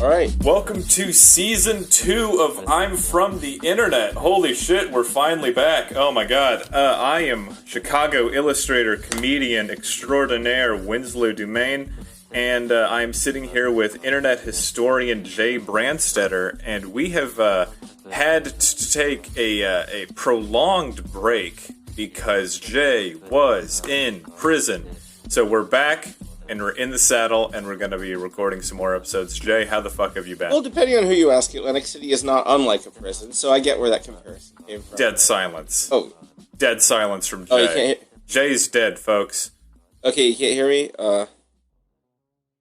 All right. Welcome to Season 2 of I'm From the Internet. Holy shit, we're finally back. Oh my god. I am Chicago illustrator, comedian extraordinaire Winslow Dumaine, and I am sitting here with internet historian Jaybrandstetter, and we have had to take a prolonged break because Jay was in prison. So we're back. And we're in the saddle, and we're going to be recording some more episodes. Jay, how the fuck have you been? Well, depending on who you ask, Atlantic City is not unlike a prison, so I get where that comparison came from. Dead silence. Oh. Dead silence from Jay. Oh, you can't Jay's dead, folks. Okay, you can't hear me?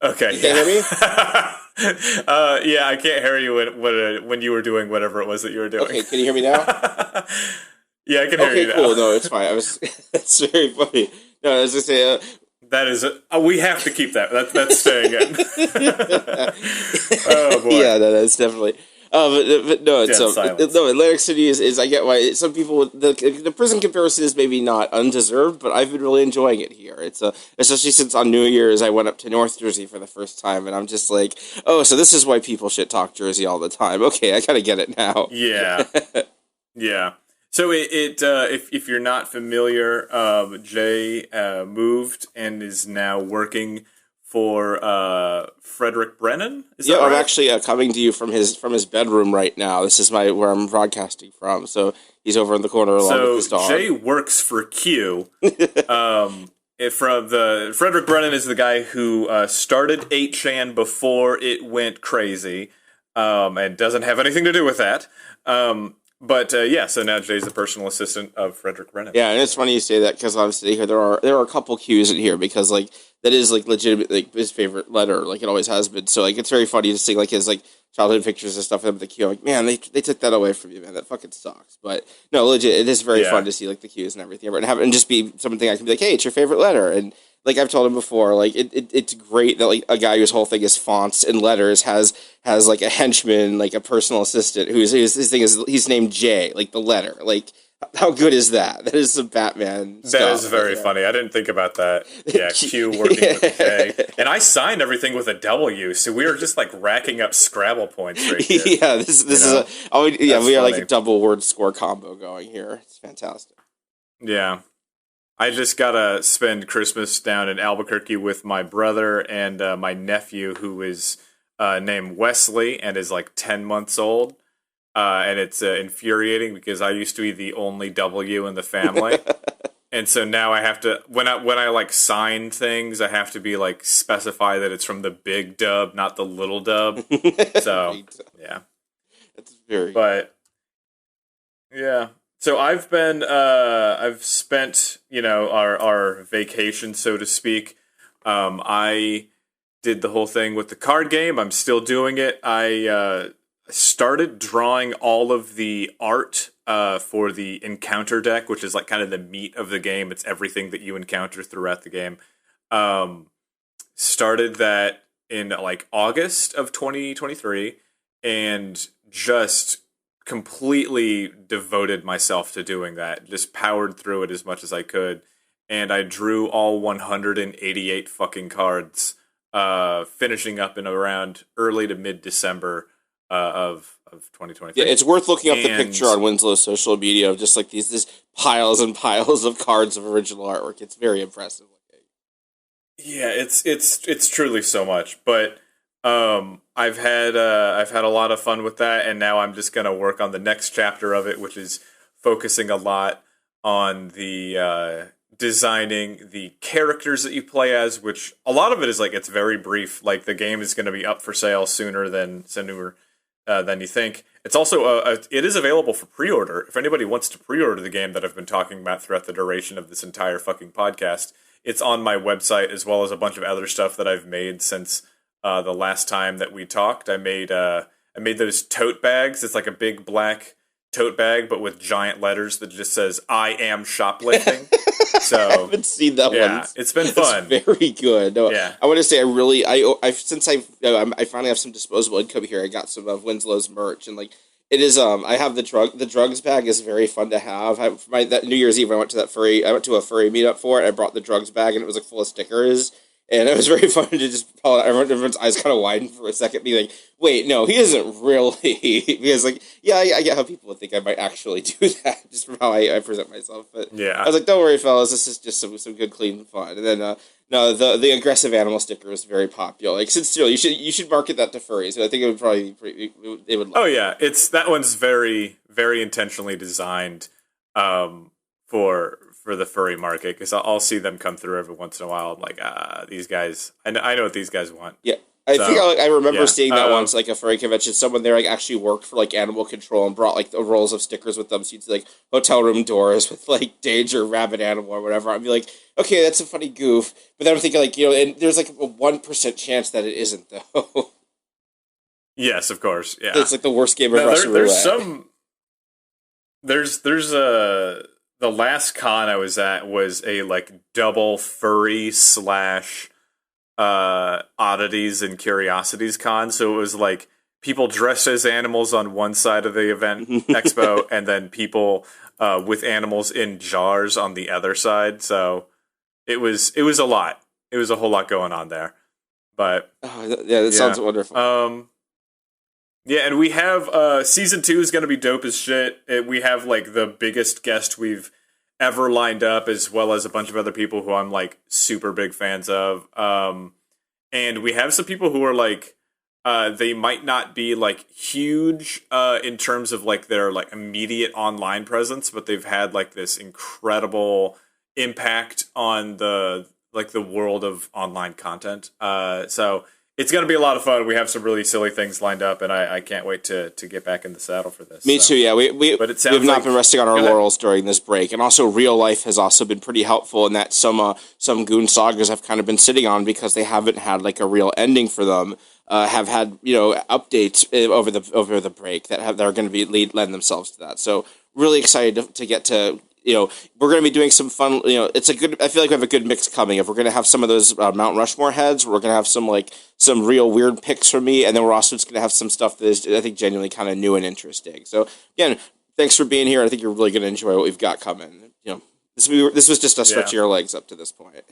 Okay. You can't hear me? Yeah, I can't hear you when you were doing whatever it was that you were doing. Okay, can you hear me now? Yeah, I can hear you now. Okay, cool. No, it's fine. It's very funny. No, I was going to say... That is, we have to keep that. That's staying in. Oh boy. Yeah, no, that's definitely. But no, it's no. Atlantic City is. I get why some people the prison comparison is maybe not undeserved, but I've been really enjoying it here. It's especially since on New Year's I went up to North Jersey for the first time, and I'm just like, oh, so this is why people shit talk Jersey all the time. Okay, I kind of get it now. Yeah, yeah. So if you're not familiar, Jay moved and is now working for Frederick Brennan. Is that right? I'm actually coming to you from his bedroom right now. This is where I'm broadcasting from. So he's over in the corner along with his dog. Jay works for Q. Frederick Brennan is the guy who started 8chan before it went crazy, and doesn't have anything to do with that. But so now Jay's the personal assistant of Frederick Brennan. Yeah, and it's funny you say that because obviously here there are a couple Q's in here because like that is like legitimately like, his favorite letter, like it always has been. So like it's very funny to see like his like childhood pictures and stuff with the Q. I'm like, man, they took that away from you, man. That fucking sucks. But no, legit, it is very fun to see like the Q's and everything, and just be something I can be like, hey, it's your favorite letter, and like I've told him before, like it's great that like a guy whose whole thing is fonts and letters has like a henchman, like a personal assistant his thing is he's named J, like the letter. Like how good is that? That is some Batman stuff. That is very funny. I didn't think about that. Yeah, Q working with J. And I signed everything with a W, so we were just like racking up Scrabble points right here. Yeah, this is we are like a double word score combo going here. It's fantastic. Yeah. I just gotta spend Christmas down in Albuquerque with my brother and my nephew, who is named Wesley and is like 10 months old. And it's infuriating because I used to be the only W in the family. And so now I have to, when I like sign things, I have to be like specify that it's from the big dub, not the little dub. So, yeah. That's very But, yeah. So I've spent, our vacation, so to speak. I did the whole thing with the card game. I'm still doing it. I started drawing all of the art for the encounter deck, which is like kind of the meat of the game. It's everything that you encounter throughout the game. Started that in like August of 2023 and just completely devoted myself to doing that. Just powered through it as much as I could. And I drew all 188 fucking cards, finishing up in around early to mid-December of 2023. Yeah, it's worth looking up the picture on Winslow's social media of just like these piles and piles of cards of original artwork. It's very impressive. Yeah, it's truly so much. But I've had a lot of fun with that, and now I'm just gonna work on the next chapter of it, which is focusing a lot on the designing the characters that you play as. Which a lot of it is like it's very brief. Like the game is going to be up for sale sooner than you think. It's also it is available for pre-order. If anybody wants to pre-order the game that I've been talking about throughout the duration of this entire fucking podcast, it's on my website as well as a bunch of other stuff that I've made since the last time that we talked. I made those tote bags. It's like a big black tote bag, but with giant letters that just says "I am shoplifting." So I haven't seen that one. Yeah, it's been fun. It's very good. No, yeah. I want to say I finally have some disposable income here. I got some of Winslow's merch, and like it is I have the drugs bag is very fun to have. That New Year's Eve I went to a furry meetup for it. I brought the drugs bag and it was like full of stickers. And it was very fun to just everyone's eyes kind of widened for a second, be like, "Wait, no, he isn't really." Because like, yeah, I get how people would think I might actually do that just from how I present myself. But Yeah. I was like, "Don't worry, fellas, this is just some good, clean fun." And then no, the aggressive animal sticker is very popular. Like, sincerely, you should market that to furries. I think it would probably be pretty. They would. Oh yeah, it's that one's very very intentionally designed for the furry market, because I'll see them come through every once in a while. I'm like, these guys, I know what these guys want. Yeah. I remember seeing that once, like a furry convention. Someone there like actually worked for like animal control and brought like the rolls of stickers with them. So you'd see like hotel room doors with like danger rabbit animal or whatever. I'd be like, okay, that's a funny goof. But then I'm thinking like, and there's like a 1% chance that it isn't though. Yes, of course. Yeah, it's like the worst game of Russian roulette. There's the last con I was at was a like double furry / oddities and curiosities con. So it was like people dressed as animals on one side of the event expo, and then people with animals in jars on the other side. So it was a lot. It was a whole lot going on there. But that sounds wonderful. Yeah, and we have season 2 is going to be dope as shit. We have like the biggest guest we've ever lined up, as well as a bunch of other people who I'm like super big fans of. And we have some people who are like, they might not be like huge in terms of like their like immediate online presence, but they've had like this incredible impact on the world of online content. So it's going to be a lot of fun. We have some really silly things lined up, and I can't wait to get back in the saddle for this. Me too, yeah. We've not been resting on our laurels during this break. And also, real life has also been pretty helpful in that some Goon sagas have kind of been sitting on because they haven't had like a real ending for them. Have had updates over the break that are going to be lend themselves to that. So really excited to get to. We're going to be doing some fun. It's a good. I feel like we have a good mix coming. If we're going to have some of those Mount Rushmore heads, we're going to have some real weird picks from me, and then we're also just going to have some stuff that is, I think, genuinely kind of new and interesting. So again, thanks for being here. I think you're really going to enjoy what we've got coming. This was just us stretching our legs up to this point.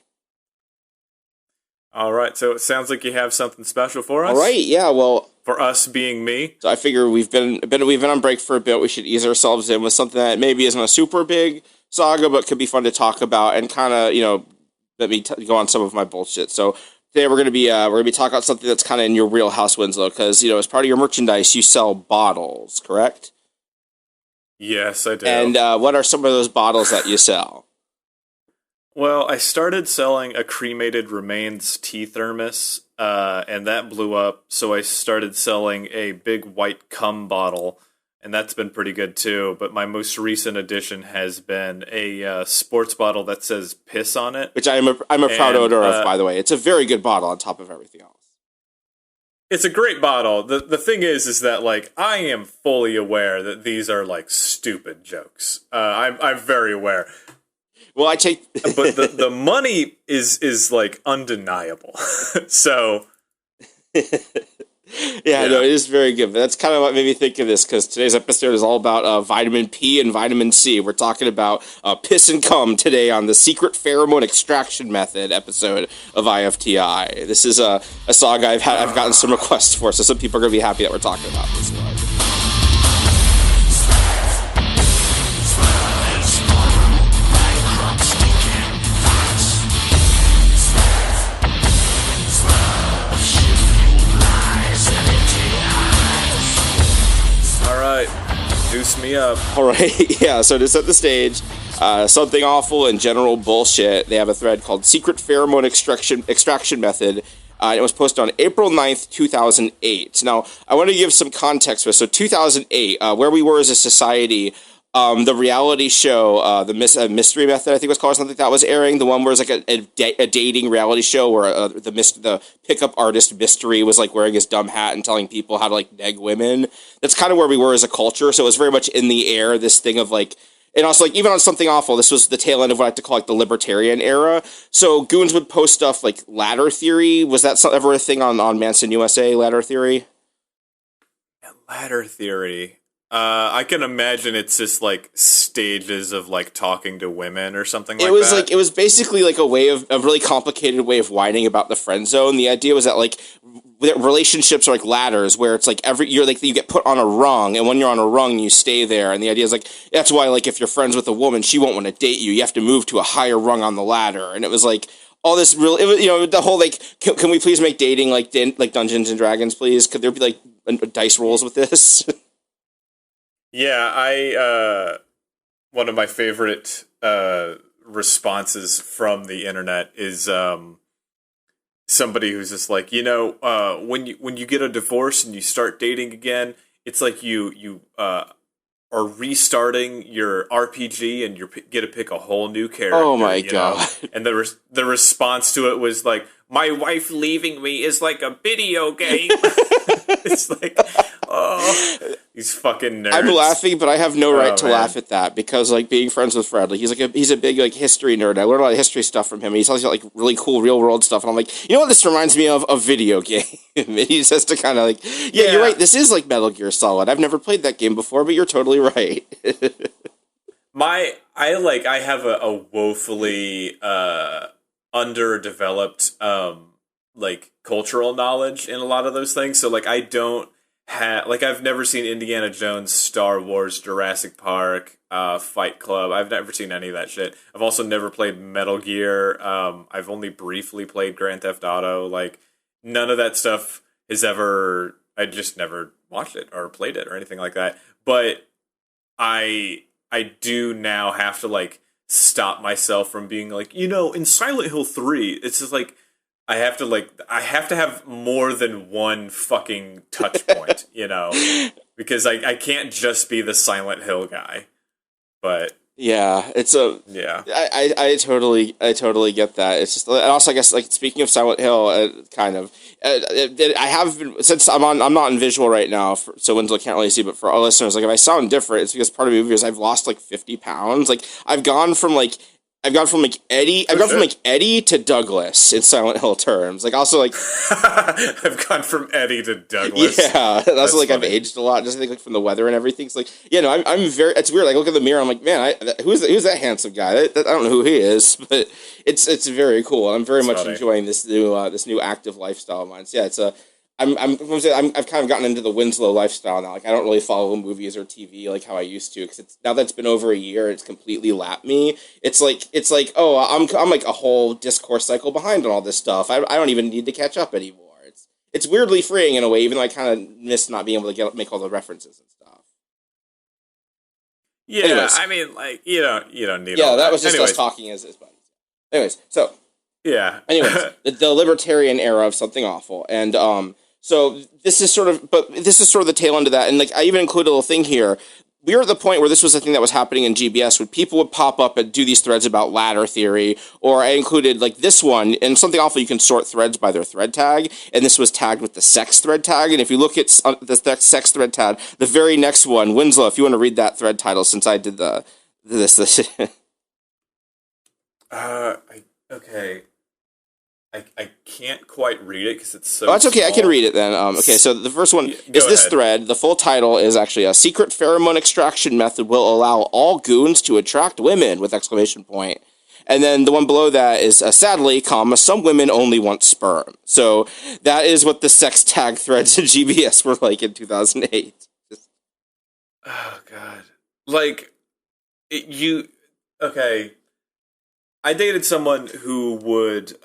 All right, so it sounds like you have something special for us. All right, yeah. Well, for us being me, so I figure we've been on break for a bit. We should ease ourselves in with something that maybe isn't a super big saga, but could be fun to talk about and kind of let me go on some of my bullshit. So today we're gonna be talking about something that's kind of in your wheelhouse, Winslow, because as part of your merchandise you sell bottles, correct? Yes, I do. And what are some of those bottles that you sell? Well, I started selling a cremated remains tea thermos, and that blew up. So I started selling a big white cum bottle, and that's been pretty good too. But my most recent addition has been a sports bottle that says piss on it, which I'm a proud owner of, by the way. It's a very good bottle on top of everything else. It's a great bottle. The thing is that like I am fully aware that these are like stupid jokes. I'm very aware. Well, I take, but the money is like undeniable. So, yeah, no, it is very good. But that's kind of what made me think of this, because today's episode is all about vitamin P and vitamin C. We're talking about piss and cum today on the secret pheromone extraction method episode of IFTI. This is a saga I've gotten some requests for, so some people are going to be happy that we're talking about this one. Juice me up. All right, yeah, so to set the stage, something awful and general bullshit, they have a thread called Secret Pheromone Extraction Method. It was posted on April 9th, 2008. Now, I want to give some context for this. So 2008, where we were as a society, the reality show, the Mystery Method, I think it was called, or something like that, was airing. The one where it was like a dating reality show where the pickup artist Mystery was like wearing his dumb hat and telling people how to like neg women. That's kind of where we were as a culture. So it was very much in the air, this thing of like, and also like even on Something Awful, this was the tail end of what I like to call like the libertarian era. So goons would post stuff like ladder theory. Was that ever a thing on Manson USA, ladder theory? Ladder theory. I can imagine it's just like stages of like talking to women or something It like was that. like it was basically like a way of a really complicated way of whining about the friend zone. The idea was that like relationships are like ladders where it's like every you're like you get put on a rung, and when you're on a rung you stay there, and the idea is like that's why like if you're friends with a woman she won't want to date you, you have to move to a higher rung on the ladder. And it was like all this real it was, the whole like can we please make dating like Dungeons and Dragons, please? Could there be like dice rolls with this? Yeah, I one of my favorite responses from the internet is somebody who's just like, when you get a divorce and you start dating again, it's like you are restarting your RPG and you get to pick a whole new character. Oh my god! And the response to it was like, my wife leaving me is like a video game. It's like, oh, these fucking nerds. I'm laughing, but I have no right to laugh at that because, like, being friends with Fred, like, he's a big like history nerd. I learned a lot of history stuff from him. He tells you like really cool real world stuff, and I'm like, you know what? This reminds me of a video game. And he says to kind of like, yeah, you're right. This is like Metal Gear Solid. I've never played that game before, but you're totally right. I have a woefully underdeveloped like cultural knowledge in a lot of those things. So like I don't have like I've never seen Indiana Jones, Star Wars, Jurassic Park, Fight Club. I've never seen any of that shit. I've also never played Metal Gear. I've only briefly played Grand Theft Auto. Like none of that stuff has ever. I just never watched it or played it or anything like that. But I do now have to like stop myself from being like, in Silent Hill 3, it's just like I have to have more than one fucking touch point, because I can't just be the Silent Hill guy. But yeah, yeah. I totally get that. It's just, and also I guess like speaking of Silent Hill, kind of, I have been since I'm not in visual right now, so Winslow can't really see. But for our listeners, like if I sound different, it's because part of the movie is I've lost like 50 pounds. Like I've gone from Eddie to Douglas in Silent Hill terms. Like also like I've gone from Eddie to Douglas. Yeah, that's like funny. I've aged a lot. Just I think like from the weather and everything. It's like I'm very. It's weird. Like I look in the mirror. I'm like, man, who's that handsome guy? I don't know who he is, but it's very cool. I'm very much enjoying this new active lifestyle of mine. So yeah, it's a. I've kind of gotten into the Winslow lifestyle now. Like I don't really follow movies or TV like how I used to because now that's been over a year. It's completely lapped me. It's like oh I'm like a whole discourse cycle behind on all this stuff. I don't even need to catch up anymore. It's weirdly freeing in a way, even though I kind of miss not being able to make all the references and stuff. Yeah, anyways. I mean, like you don't need. Yeah, that was just us talking as buddies. Anyways, so yeah. Anyways, the libertarian era of something awful, and so this is sort of the tail end of that, and like I even included a little thing here. We were at the point where this was a thing that was happening in GBS, where people would pop up and do these threads about ladder theory, or I included like this one, and something awful, you can sort threads by their thread tag, and this was tagged with the sex thread tag, and if you look at the sex thread tag, the very next one, Winslow, if you want to read that thread title, since I did this. Okay. I can't quite read it because it's so. Oh, that's okay. Small. I can read it then. Okay, so the first one is this ahead. Thread. The full title is actually a secret pheromone extraction method will allow all goons to attract women with exclamation point. And then the one below that is sadly, some women only want sperm. So that is what the sex tag threads in GBS were like in 2008. Oh God! Like okay. I dated someone who would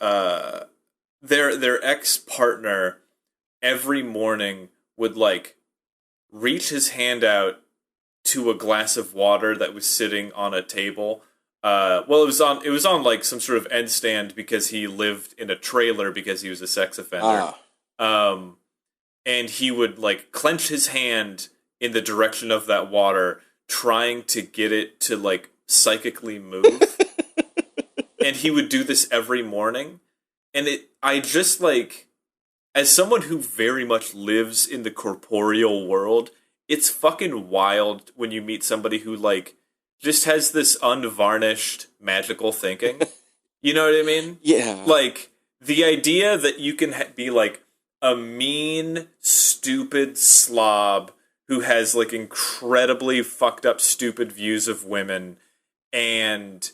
their ex-partner every morning would like reach his hand out to a glass of water that was sitting on a table. It was on like some sort of end stand because he lived in a trailer because he was a sex offender. And he would like clench his hand in the direction of that water, trying to get it to like psychically move. And he would do this every morning. And I just like, as someone who very much lives in the corporeal world, it's fucking wild when you meet somebody who like just has this unvarnished magical thinking. You know what I mean? Yeah. Like the idea that you can be like a mean, stupid slob who has like incredibly fucked up, stupid views of women, and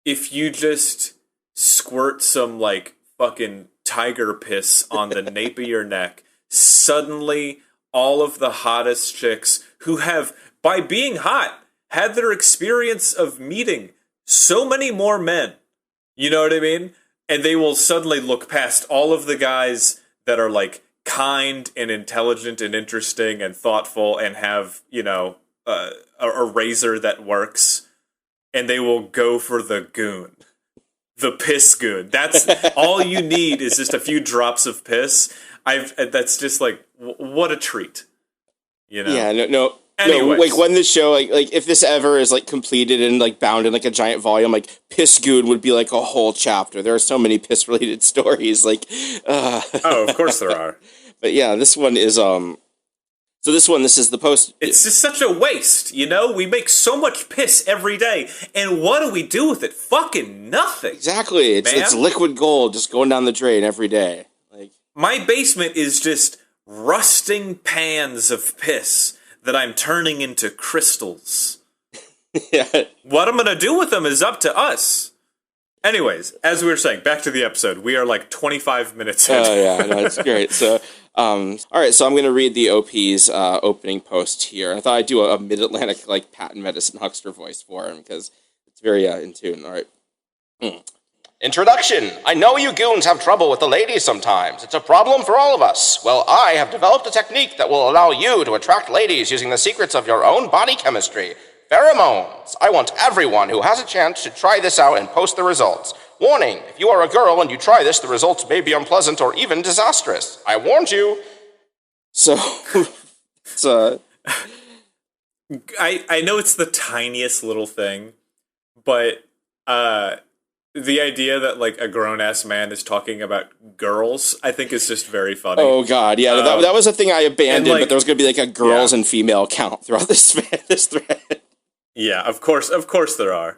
if you just squirt some like fucking tiger piss on the nape of your neck, suddenly all of the hottest chicks who have, by being hot, had their experience of meeting so many more men, you know what I mean? And they will suddenly look past all of the guys that are like kind and intelligent and interesting and thoughtful and have, you know, a razor that works, and they will go for the goon. The piss goon. That's all you need is just a few drops of piss. That's just like, what a treat. You know? Yeah, no. Anyways. No, like when this show, like if this ever is like completed and like bound in like a giant volume, like Piss Goon would be like a whole chapter. There are so many piss related stories. Like, oh, of course there are. But yeah, this one is this is the post. It's just such a waste, you know? We make so much piss every day, and what do we do with it? Fucking nothing. Exactly. It's liquid gold just going down the drain every day. Like, my basement is just rusting pans of piss that I'm turning into crystals. Yeah. What I'm going to do with them is up to us. Anyways, as we were saying, back to the episode. We are like 25 minutes in. Oh, yeah, no, it's great. So, all right, so I'm going to read the OP's opening post here. I thought I'd do a mid-Atlantic, like, patent medicine huckster voice for him, because it's very in tune. All right. Introduction. I know you goons have trouble with the ladies sometimes. It's a problem for all of us. Well, I have developed a technique that will allow you to attract ladies using the secrets of your own body chemistry. Pheromones. I want everyone who has a chance to try this out and post the results. Warning, if you are a girl and you try this, the results may be unpleasant or even disastrous. I warned you. So, I know it's the tiniest little thing, but the idea that like a grown-ass man is talking about girls, I think is just very funny. Oh god, yeah, that was a thing I abandoned, like, but there was going to be like a girls and female count throughout this thread. Yeah, of course there are.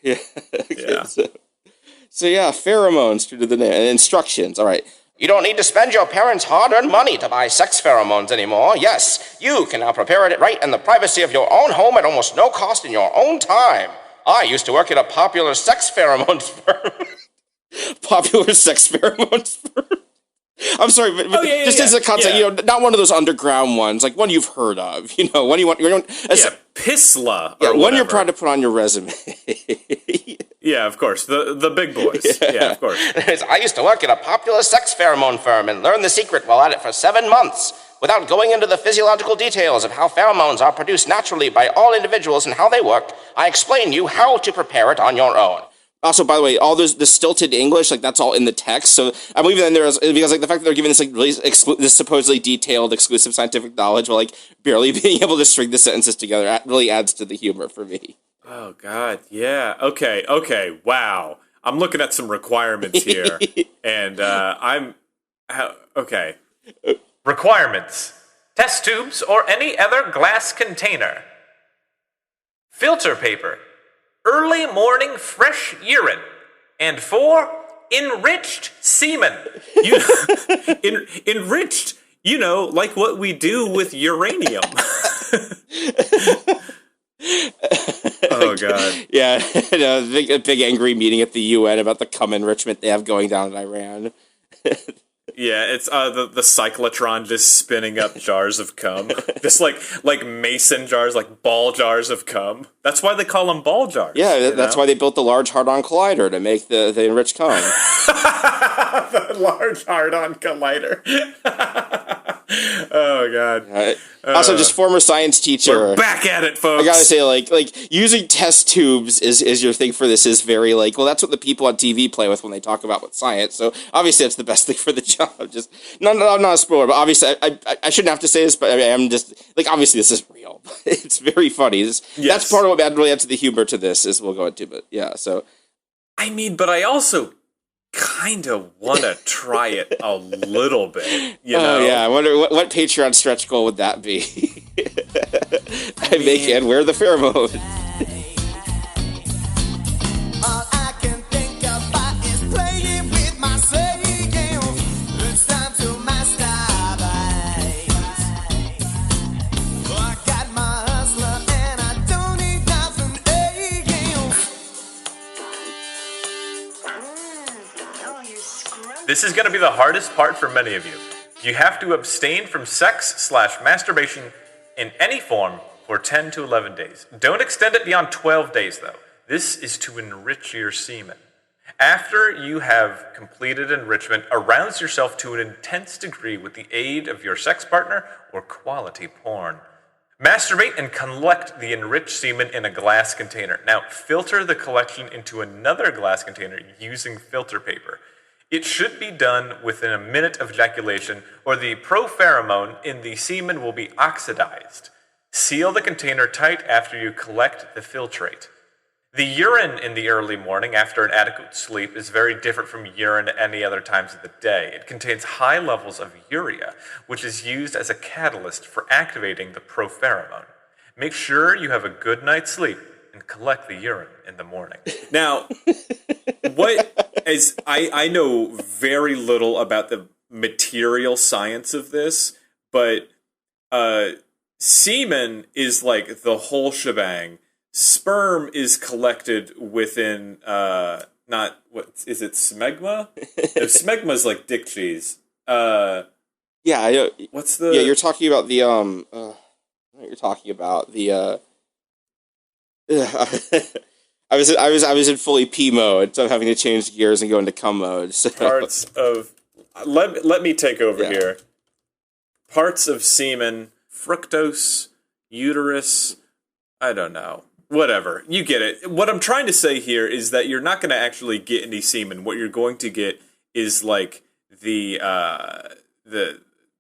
Yeah. Okay, yeah. So yeah, pheromones, true to the name. And instructions, all right. You don't need to spend your parents' hard-earned money to buy sex pheromones anymore. Yes, you can now prepare it right in the privacy of your own home at almost no cost in your own time. I used to work at a popular sex pheromones firm. Popular sex pheromones firm? I'm sorry, but just as a concept, you know, not one of those underground ones, like one you've heard of, you know, one you want, Pissla. Yeah, one you're proud to put on your resume. Yeah, of course, the big boys. Yeah, of course. I used to work at a popular sex pheromone firm and learn the secret while at it for 7 months. Without going into the physiological details of how pheromones are produced naturally by all individuals and how they work, I explain you how to prepare it on your own. Also, by the way, all the stilted English, like, that's all in the text. So I believe that because, like, the fact that they're giving this, like, really this supposedly detailed, exclusive scientific knowledge while, like, barely being able to string the sentences together really adds to the humor for me. Oh, God, yeah. Okay, wow. I'm looking at some requirements here, and okay. Requirements. Test tubes or any other glass container. Filter paper. Early morning fresh urine. And 4, enriched semen. Enriched, you know, like what we do with uranium. Oh, God. Yeah, a big angry meeting at the UN about the cum enrichment they have going down in Iran. Yeah, it's the cyclotron just spinning up jars of cum. Just like mason jars, like ball jars of cum. That's why they call them ball jars. Yeah, that's why they built the Large Hadron Collider to make the enriched cum. The Large Hadron Collider. Oh, God. Also, just former science teacher. We're back at it, folks. I gotta say, like using test tubes is your thing for this is very, like, well, that's what the people on TV play with when they talk about with science, so obviously that's the best thing for the job. Just, no, I'm not a spoiler, but obviously, I shouldn't have to say this, but I mean, I'm just, like, obviously this is real. It's very funny. That's part of what really adds to the humor to this, is we'll go into, but yeah, so. I mean, but I also kind of want to try it a little bit, you know? Oh, yeah, I wonder what Patreon stretch goal would that be? I make and wear the pheromone. All I can think about is playing with myself. It's time to masturbate. Oh, you're scrumptious. This is going to be the hardest part for many of you. You have to abstain from sex/masturbation in any form for 10 to 11 days. Don't extend it beyond 12 days, though. This is to enrich your semen. After you have completed enrichment, arouse yourself to an intense degree with the aid of your sex partner or quality porn. Masturbate and collect the enriched semen in a glass container. Now, filter the collection into another glass container using filter paper. It should be done within a minute of ejaculation, or the pheromone in the semen will be oxidized. Seal the container tight after you collect the filtrate. The urine in the early morning after an adequate sleep is very different from urine at any other times of the day. It contains high levels of urea, which is used as a catalyst for activating the pheromone. Make sure you have a good night's sleep and collect the urine in the morning. Now, I know very little about the material science of this, but semen is like the whole shebang. Sperm is collected within not what is it, smegma? No, smegma is like dick cheese. Yeah, I know. What's the? Yeah, you're talking about the you're talking about the I was in fully P mode, so I'm having to change gears and go into cum mode. So. Parts of let me take over here. Parts of semen, fructose, uterus. I don't know. Whatever. You get it. What I'm trying to say here is that you're not going to actually get any semen. What you're going to get is like the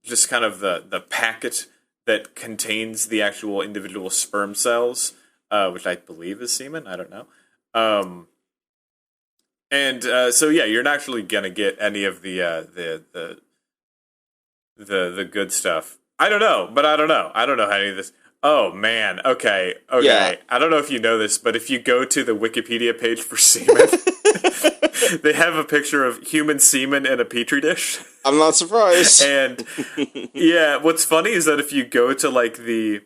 just kind of the packet that contains the actual individual sperm cells, which I believe is semen. I don't know. So yeah, you're not actually going to get any of the good stuff. I don't know how any of this. Oh man, okay. Yeah. I don't know if you know this, but if you go to the Wikipedia page for semen, they have a picture of human semen in a petri dish. I'm not surprised. And yeah, what's funny is that if you go to like the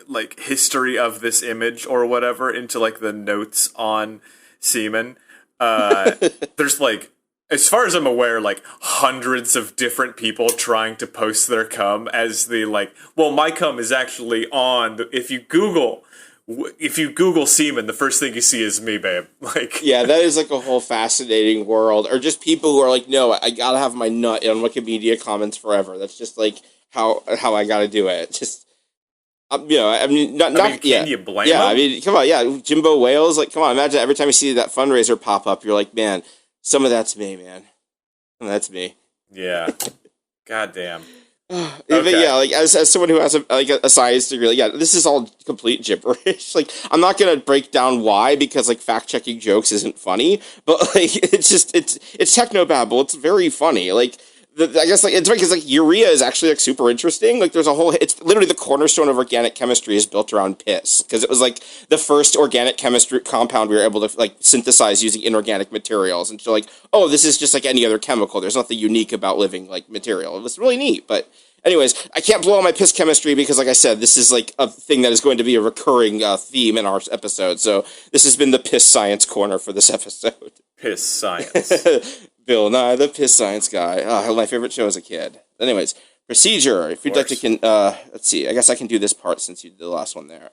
like history of this image or whatever into like the notes on semen, there's like, as far as I'm aware, like hundreds of different people trying to post their cum as the like, well, my cum is actually on. If you Google semen, the first thing you see is me, babe. Like, yeah, that is like a whole fascinating world. Or just people who are like, no, I gotta have my nut on Wikipedia comments forever. That's just like how I gotta do it. Just. You know, I mean, can you blame yeah, them? I mean, come on, yeah, Jimbo Wales, like, come on, imagine every time you see that fundraiser pop up, you're like, man, some of that's me, man. Some of that's me. Yeah. Goddamn. But yeah, like as someone who has a science degree, like, yeah, this is all complete gibberish. Like, I'm not gonna break down why, because like fact checking jokes isn't funny, but like it's technobabble. It's very funny. Like. I guess like it's because like urea is actually like super interesting. Like there's a whole, it's literally the cornerstone of organic chemistry is built around piss, because it was like the first organic chemistry compound we were able to like synthesize using inorganic materials. And so like, oh, this is just like any other chemical. There's nothing unique about living like material. It was really neat. But anyways, I can't blow on my piss chemistry because like I said, this is like a thing that is going to be a recurring theme in our episode. So this has been the piss science corner for this episode. Piss science. Bill Nye, the piss science guy. Oh, my favorite show as a kid. Anyways, procedure. If you'd like to, let's see. I guess I can do this part since you did the last one there.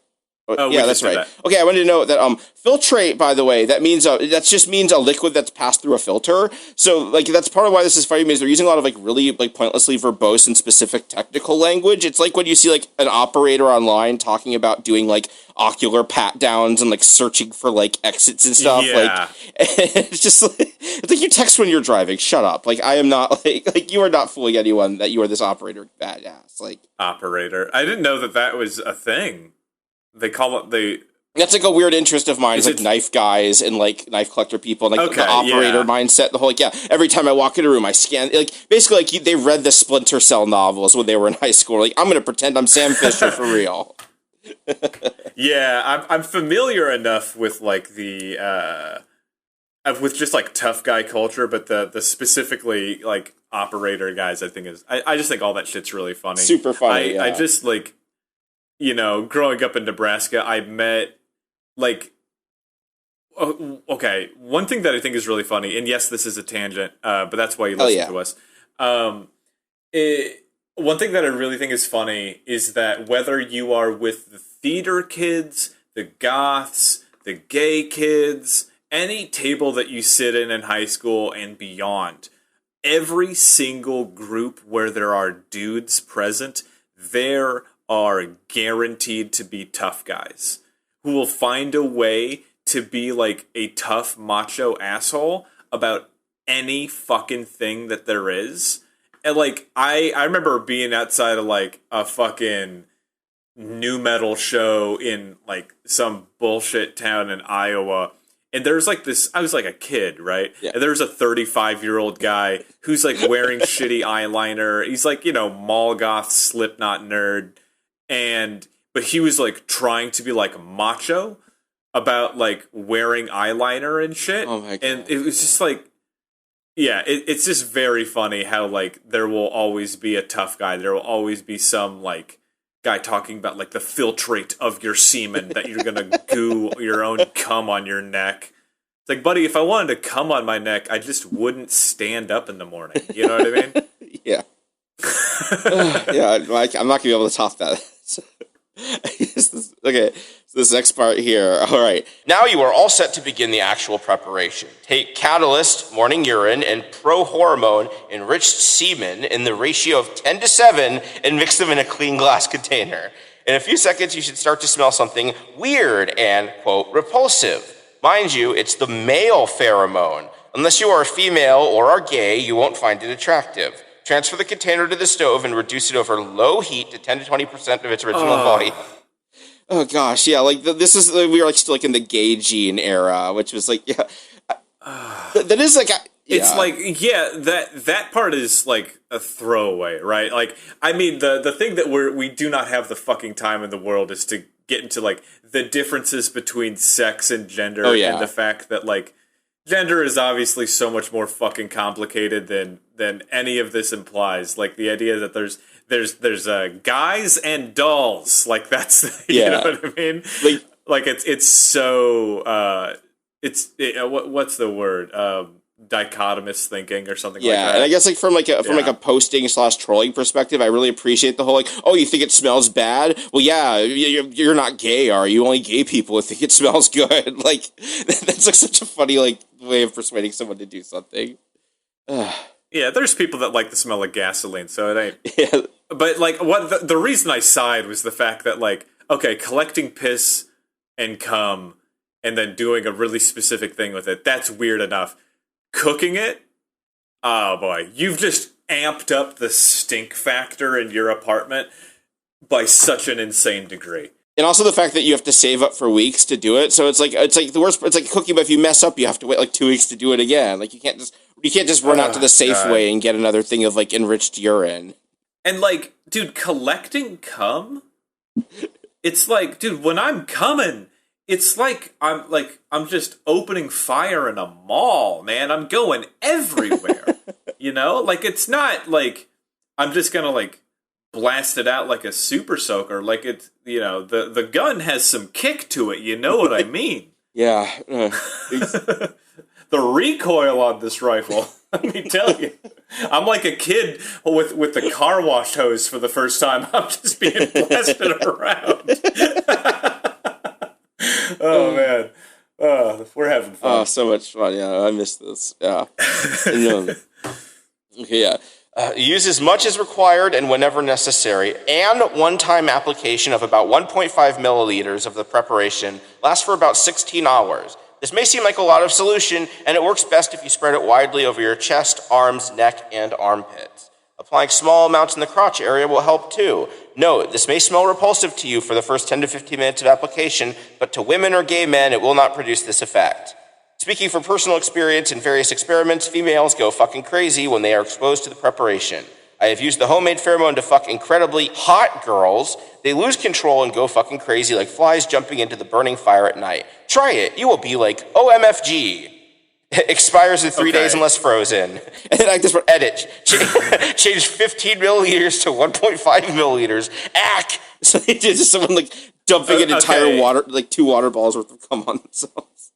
Oh, yeah, that's right. That. Okay, I wanted to know that filtrate, by the way, that means that just means a liquid that's passed through a filter. So like that's part of why this is funny, because they're using a lot of like really like pointlessly verbose and specific technical language. It's like when you see like an operator online talking about doing like ocular pat downs and like searching for like exits and stuff. Yeah. Like it's just like, it's like you text when you're driving. Shut up. Like I am not like you are not fooling anyone that you are this operator badass. Like operator. I didn't know that was a thing. They call it That's like a weird interest of mine. Is like knife guys and like knife collector people and like the operator mindset. The whole like every time I walk in a room, I scan like basically like they read the Splinter Cell novels when they were in high school. Like I'm gonna pretend I'm Sam Fisher for real. Yeah, I'm familiar enough with like the with just like tough guy culture, but the specifically like operator guys, I think I just think all that shit's really funny. Super funny. I just like. You know, growing up in Nebraska, I met, like, okay. One thing that I think is really funny, and yes, this is a tangent, but that's why you listen to us. One thing that I really think is funny is that whether you are with the theater kids, the goths, the gay kids, any table that you sit in high school and beyond, every single group where there are dudes present, there are guaranteed to be tough guys who will find a way to be like a tough macho asshole about any fucking thing that there is. And like I remember being outside of like a fucking new metal show in like some bullshit town in Iowa, and there's like this, I was like a kid, right? Yeah. And there's a 35-year-old guy who's like wearing shitty eyeliner. He's like, you know, mall goth Slipknot nerd, but he was like trying to be like macho about like wearing eyeliner and shit. Oh my God. And it was just like, yeah, it's just very funny how like there will always be a tough guy. There will always be some like guy talking about like the filtrate of your semen that you're gonna goo your own cum on your neck. It's like, buddy, if I wanted to cum on my neck, I just wouldn't stand up in the morning. You know what I mean? Yeah. Yeah, like, I'm not gonna be able to top that. Okay, so this next part here. All right. Now you are all set to begin the actual preparation. Take catalyst, morning urine, and pro-hormone enriched semen in the ratio of 10 to 7 and mix them in a clean glass container. In a few seconds, you should start to smell something weird and, quote, repulsive. Mind you, it's the male pheromone. Unless you are a female or are gay, you won't find it attractive. Transfer the container to the stove and reduce it over low heat to 10 to 20% of its original volume. Oh gosh, yeah, like this is we were like still like in the gay gene era, which was like, yeah, that is like, It's like, yeah, that part is like a throwaway, right? Like, I mean, the thing that we do not have the fucking time in the world is to get into like the differences between sex and gender, and the fact that like gender is obviously so much more fucking complicated than any of this implies. Like the idea that there's guys and dolls, like that's you know what I mean? Like it's so what's the word? Dichotomous thinking or something like that. Yeah, and I guess like from like a posting / trolling perspective, I really appreciate the whole like, oh, you think it smells bad? Well, yeah, you're not gay, are you? Only gay people think it smells good. Like that's like such a funny like way of persuading someone to do something. Yeah, there's people that like the smell of gasoline, so it ain't. Yeah. But like, what the reason I sighed was the fact that like, okay, collecting piss and cum and then doing a really specific thing with it, that's weird enough. Cooking it, oh boy, you've just amped up the stink factor in your apartment by such an insane degree. And also the fact that you have to save up for weeks to do it. So it's like the worst. It's like cooking, but if you mess up, you have to wait like 2 weeks to do it again. Like you can't just run out to the Safeway and get another thing of like enriched urine. And like, dude, collecting cum, it's like, dude, when I'm coming, it's like I'm just opening fire in a mall, man. I'm going everywhere. You know? Like it's not like I'm just gonna like blast it out like a super soaker. Like it's, you know, the gun has some kick to it, you know what I mean? Yeah. The recoil on this rifle, let me tell you. I'm like a kid with the car wash hose for the first time. I'm just being blasted around. Oh man, we're having fun. Oh, so much fun! Yeah, I miss this. Yeah. And, okay, yeah. Use as much as required and whenever necessary, and one-time application of about 1.5 milliliters of the preparation lasts for about 16 hours. This may seem like a lot of solution, and it works best if you spread it widely over your chest, arms, neck, and armpits. Applying small amounts in the crotch area will help too. Note, this may smell repulsive to you for the first 10 to 15 minutes of application, but to women or gay men, it will not produce this effect. Speaking from personal experience in various experiments, females go fucking crazy when they are exposed to the preparation. I have used the homemade pheromone to fuck incredibly hot girls. They lose control and go fucking crazy like flies jumping into the burning fire at night. Try it. You will be like, OMFG. Expires in 3 days unless frozen. And then I just edit. Change 15 milliliters to 1.5 milliliters. Ack! So just someone like dumping an entire water, like 2 water balls worth of cum on themselves.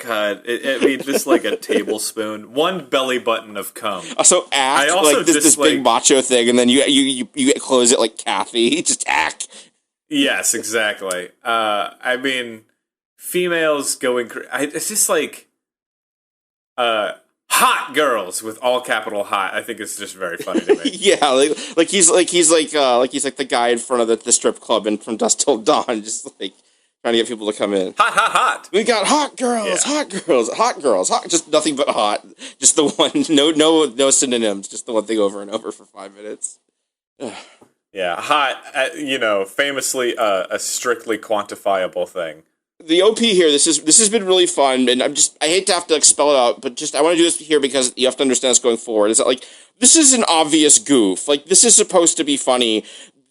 God, I mean, just like a tablespoon, one belly button of cum. Also, act I also like this just, big like- macho thing, and then you close it like Kathy. Just act. Yes, exactly. I mean, females going. It's just like, hot girls with all capital hot. I think it's just very funny to me. Yeah, like he's the guy in front of the strip club and from Dusk Till Dawn, just like trying to get people to come in. Hot, hot, hot. We got hot girls, Yeah. hot girls, just nothing but hot. Just the one, no synonyms, just the one thing over and over for 5 minutes. Yeah, hot. Famously a strictly quantifiable thing. The OP here, this has been really fun, and I hate to have to spell it out, but I want to do this here because you have to understand this going forward. Is that like this is an obvious goof? Like this is supposed to be funny.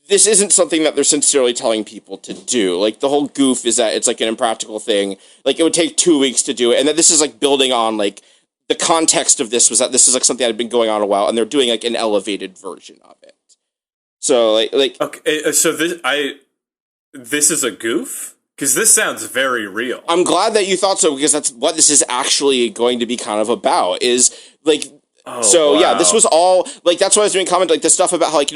This isn't something that they're sincerely telling people to do. Like, the whole goof is that it's, like, an impractical thing. Like, it would take 2 weeks to do it. And that this is, like, building on, like, the context of this was that this is, like, something that had been going on a while, and they're doing, like, an elevated version of it. So, like... Okay, so this is a goof? Because this sounds very real. I'm glad that you thought so, because that's what this is actually going to be kind of about, is, like... Yeah, this was all, like, that's why I was doing comment, like, the stuff about how, like,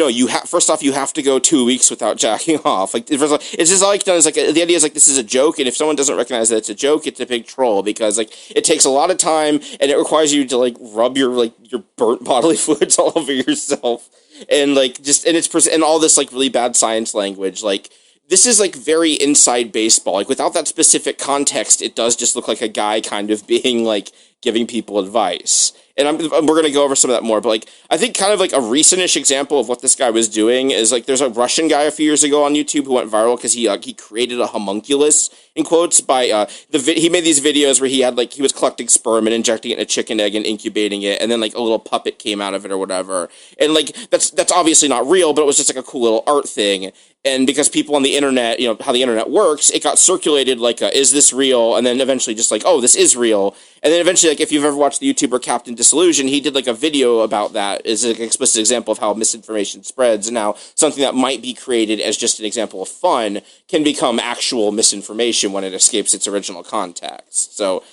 first off, you have to go 2 weeks without jacking off. Like, first of all, it's just all like done is, like, the idea is, like, this is a joke, and if someone doesn't recognize that it's a joke, it's a big troll, because, like, it takes a lot of time, and it requires you to, like, rub your burnt bodily fluids all over yourself, and, like, and all this, like, really bad science language, like, this is, like, very inside baseball. Like, without that specific context, it does just look like a guy kind of being, like, giving people advice. And we're going to go over some of that more, but, like, I think kind of, like, a recent-ish example of what this guy was doing is, like, there's a Russian guy a few years ago on YouTube who went viral because he created a homunculus, in quotes, by, he made these videos where he was collecting sperm and injecting it in a chicken egg and incubating it, and then, like, a little puppet came out of it or whatever. And, like, that's obviously not real, but it was just, like, a cool little art thing. And because people on the internet, how the internet works, it got circulated like, is this real? And then eventually just like, oh, this is real. And then eventually, like, if you've ever watched the YouTuber Captain Disillusion, he did like a video about that as an explicit example of how misinformation spreads. And now something that might be created as just an example of fun can become actual misinformation when it escapes its original context. So,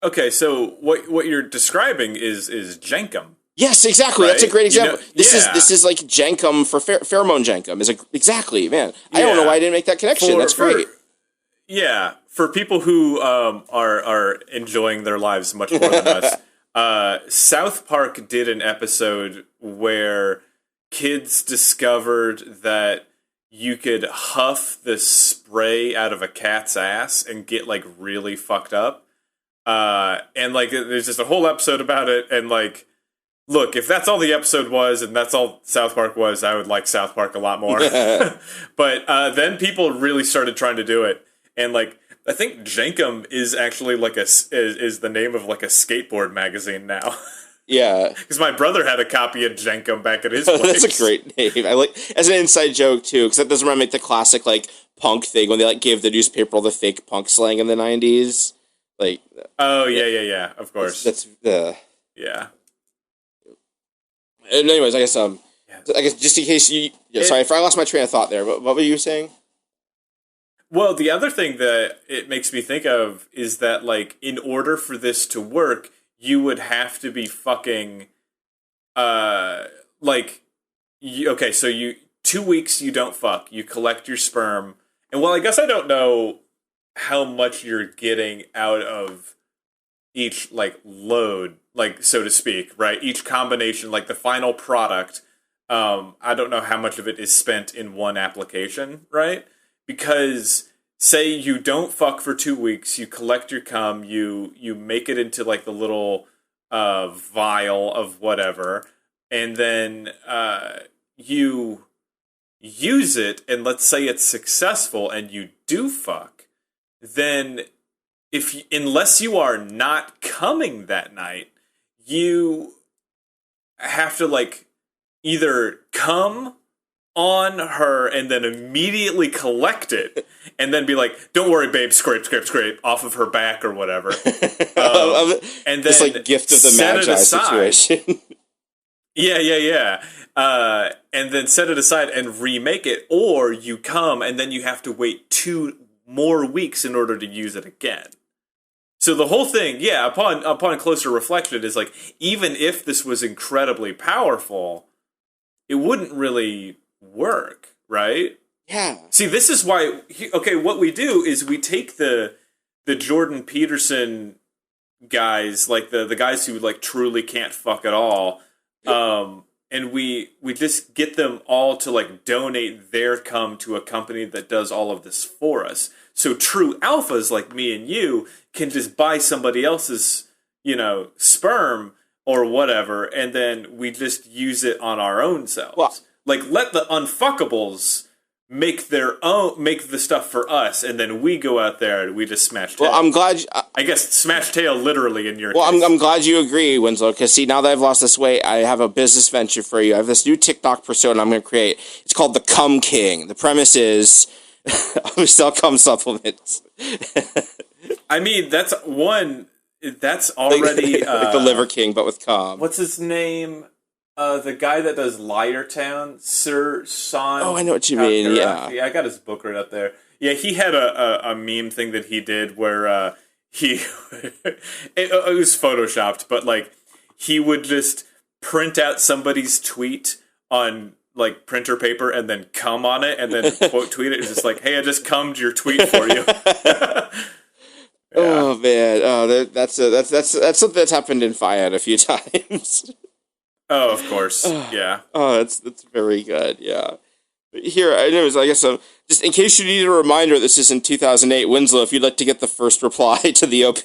okay, so what you're describing is Jenkum. Yes, exactly. Right? That's a great example. This yeah. is like Jenkum for Pheromone Jenkum. Is exactly, man. I don't know why I didn't make that connection. That's great. For people who are enjoying their lives much more than us, South Park did an episode where kids discovered that you could huff the spray out of a cat's ass and get like really fucked up. And like there's just a whole episode about it, and like, look, if that's all the episode was and that's all South Park was, I would like South Park a lot more. But then people really started trying to do it, and like I think Jenkum is actually like is the name of like a skateboard magazine now. Yeah, because my brother had a copy of Jenkum back at his place. That's a great name. I like as an inside joke too, because that doesn't remind me of the classic like punk thing when they like gave the newspaper all the fake punk slang in the 90s. Like, oh yeah, of course. That's yeah. And anyways, I guess just in case sorry if I lost my train of thought there. But what were you saying? Well, the other thing that it makes me think of is that, like, in order for this to work, you would have to be fucking, like, okay, so 2 weeks you don't fuck, you collect your sperm, and well, I guess I don't know how much you're getting out of each, like, load, like, so to speak, right? Each combination, like, the final product, I don't know how much of it is spent in one application, right? Because say you don't fuck for 2 weeks, you collect your cum, you make it into like the little vial of whatever, and then you use it, and let's say it's successful and you do fuck, then unless you are not coming that night, you have to like either come on her and then immediately collect it and then be like, don't worry babe, scrape off of her back or whatever, and then this like gift of the magi situation. yeah and then set it aside and remake it, or you come and then you have to wait 2 more weeks in order to use it again. So the whole thing, yeah, upon closer reflection, is like, even if this was incredibly powerful, it wouldn't really work, right? Yeah. See, this is why. Okay, what we do is we take the Jordan Peterson guys, like the guys who like truly can't fuck at all, and we just get them all to like donate their cum to a company that does all of this for us. So true alphas like me and you can just buy somebody else's, sperm or whatever, and then we just use it on our own selves. Well, like, let the unfuckables make the stuff for us, and then we go out there and we just smash tail. Well, I'm glad. I guess smash tail literally in your Well, case. I'm glad you agree, Winslow, because see, now that I've lost this weight, I have a business venture for you. I have this new TikTok persona I'm going to create. It's called the Cum King. The premise is I sell cum supplements. I mean, that's already like the Liver King, but with cum. What's his name? The guy that does Liartown, Sir Son. Oh, I know what you mean. Yeah, I got his book right up there. Yeah, he had a meme thing that he did where it was photoshopped, but like he would just print out somebody's tweet on like printer paper and then cum on it and then quote tweet it. It's just like, hey, I just cummed your tweet for you. Yeah. Oh man, that's something that's happened in Fiat a few times. Oh, of course, yeah. Oh, that's very good. Yeah. But here, anyways, I guess just in case you need a reminder, this is in 2008. Winslow, if you'd like to get the first reply to the OP.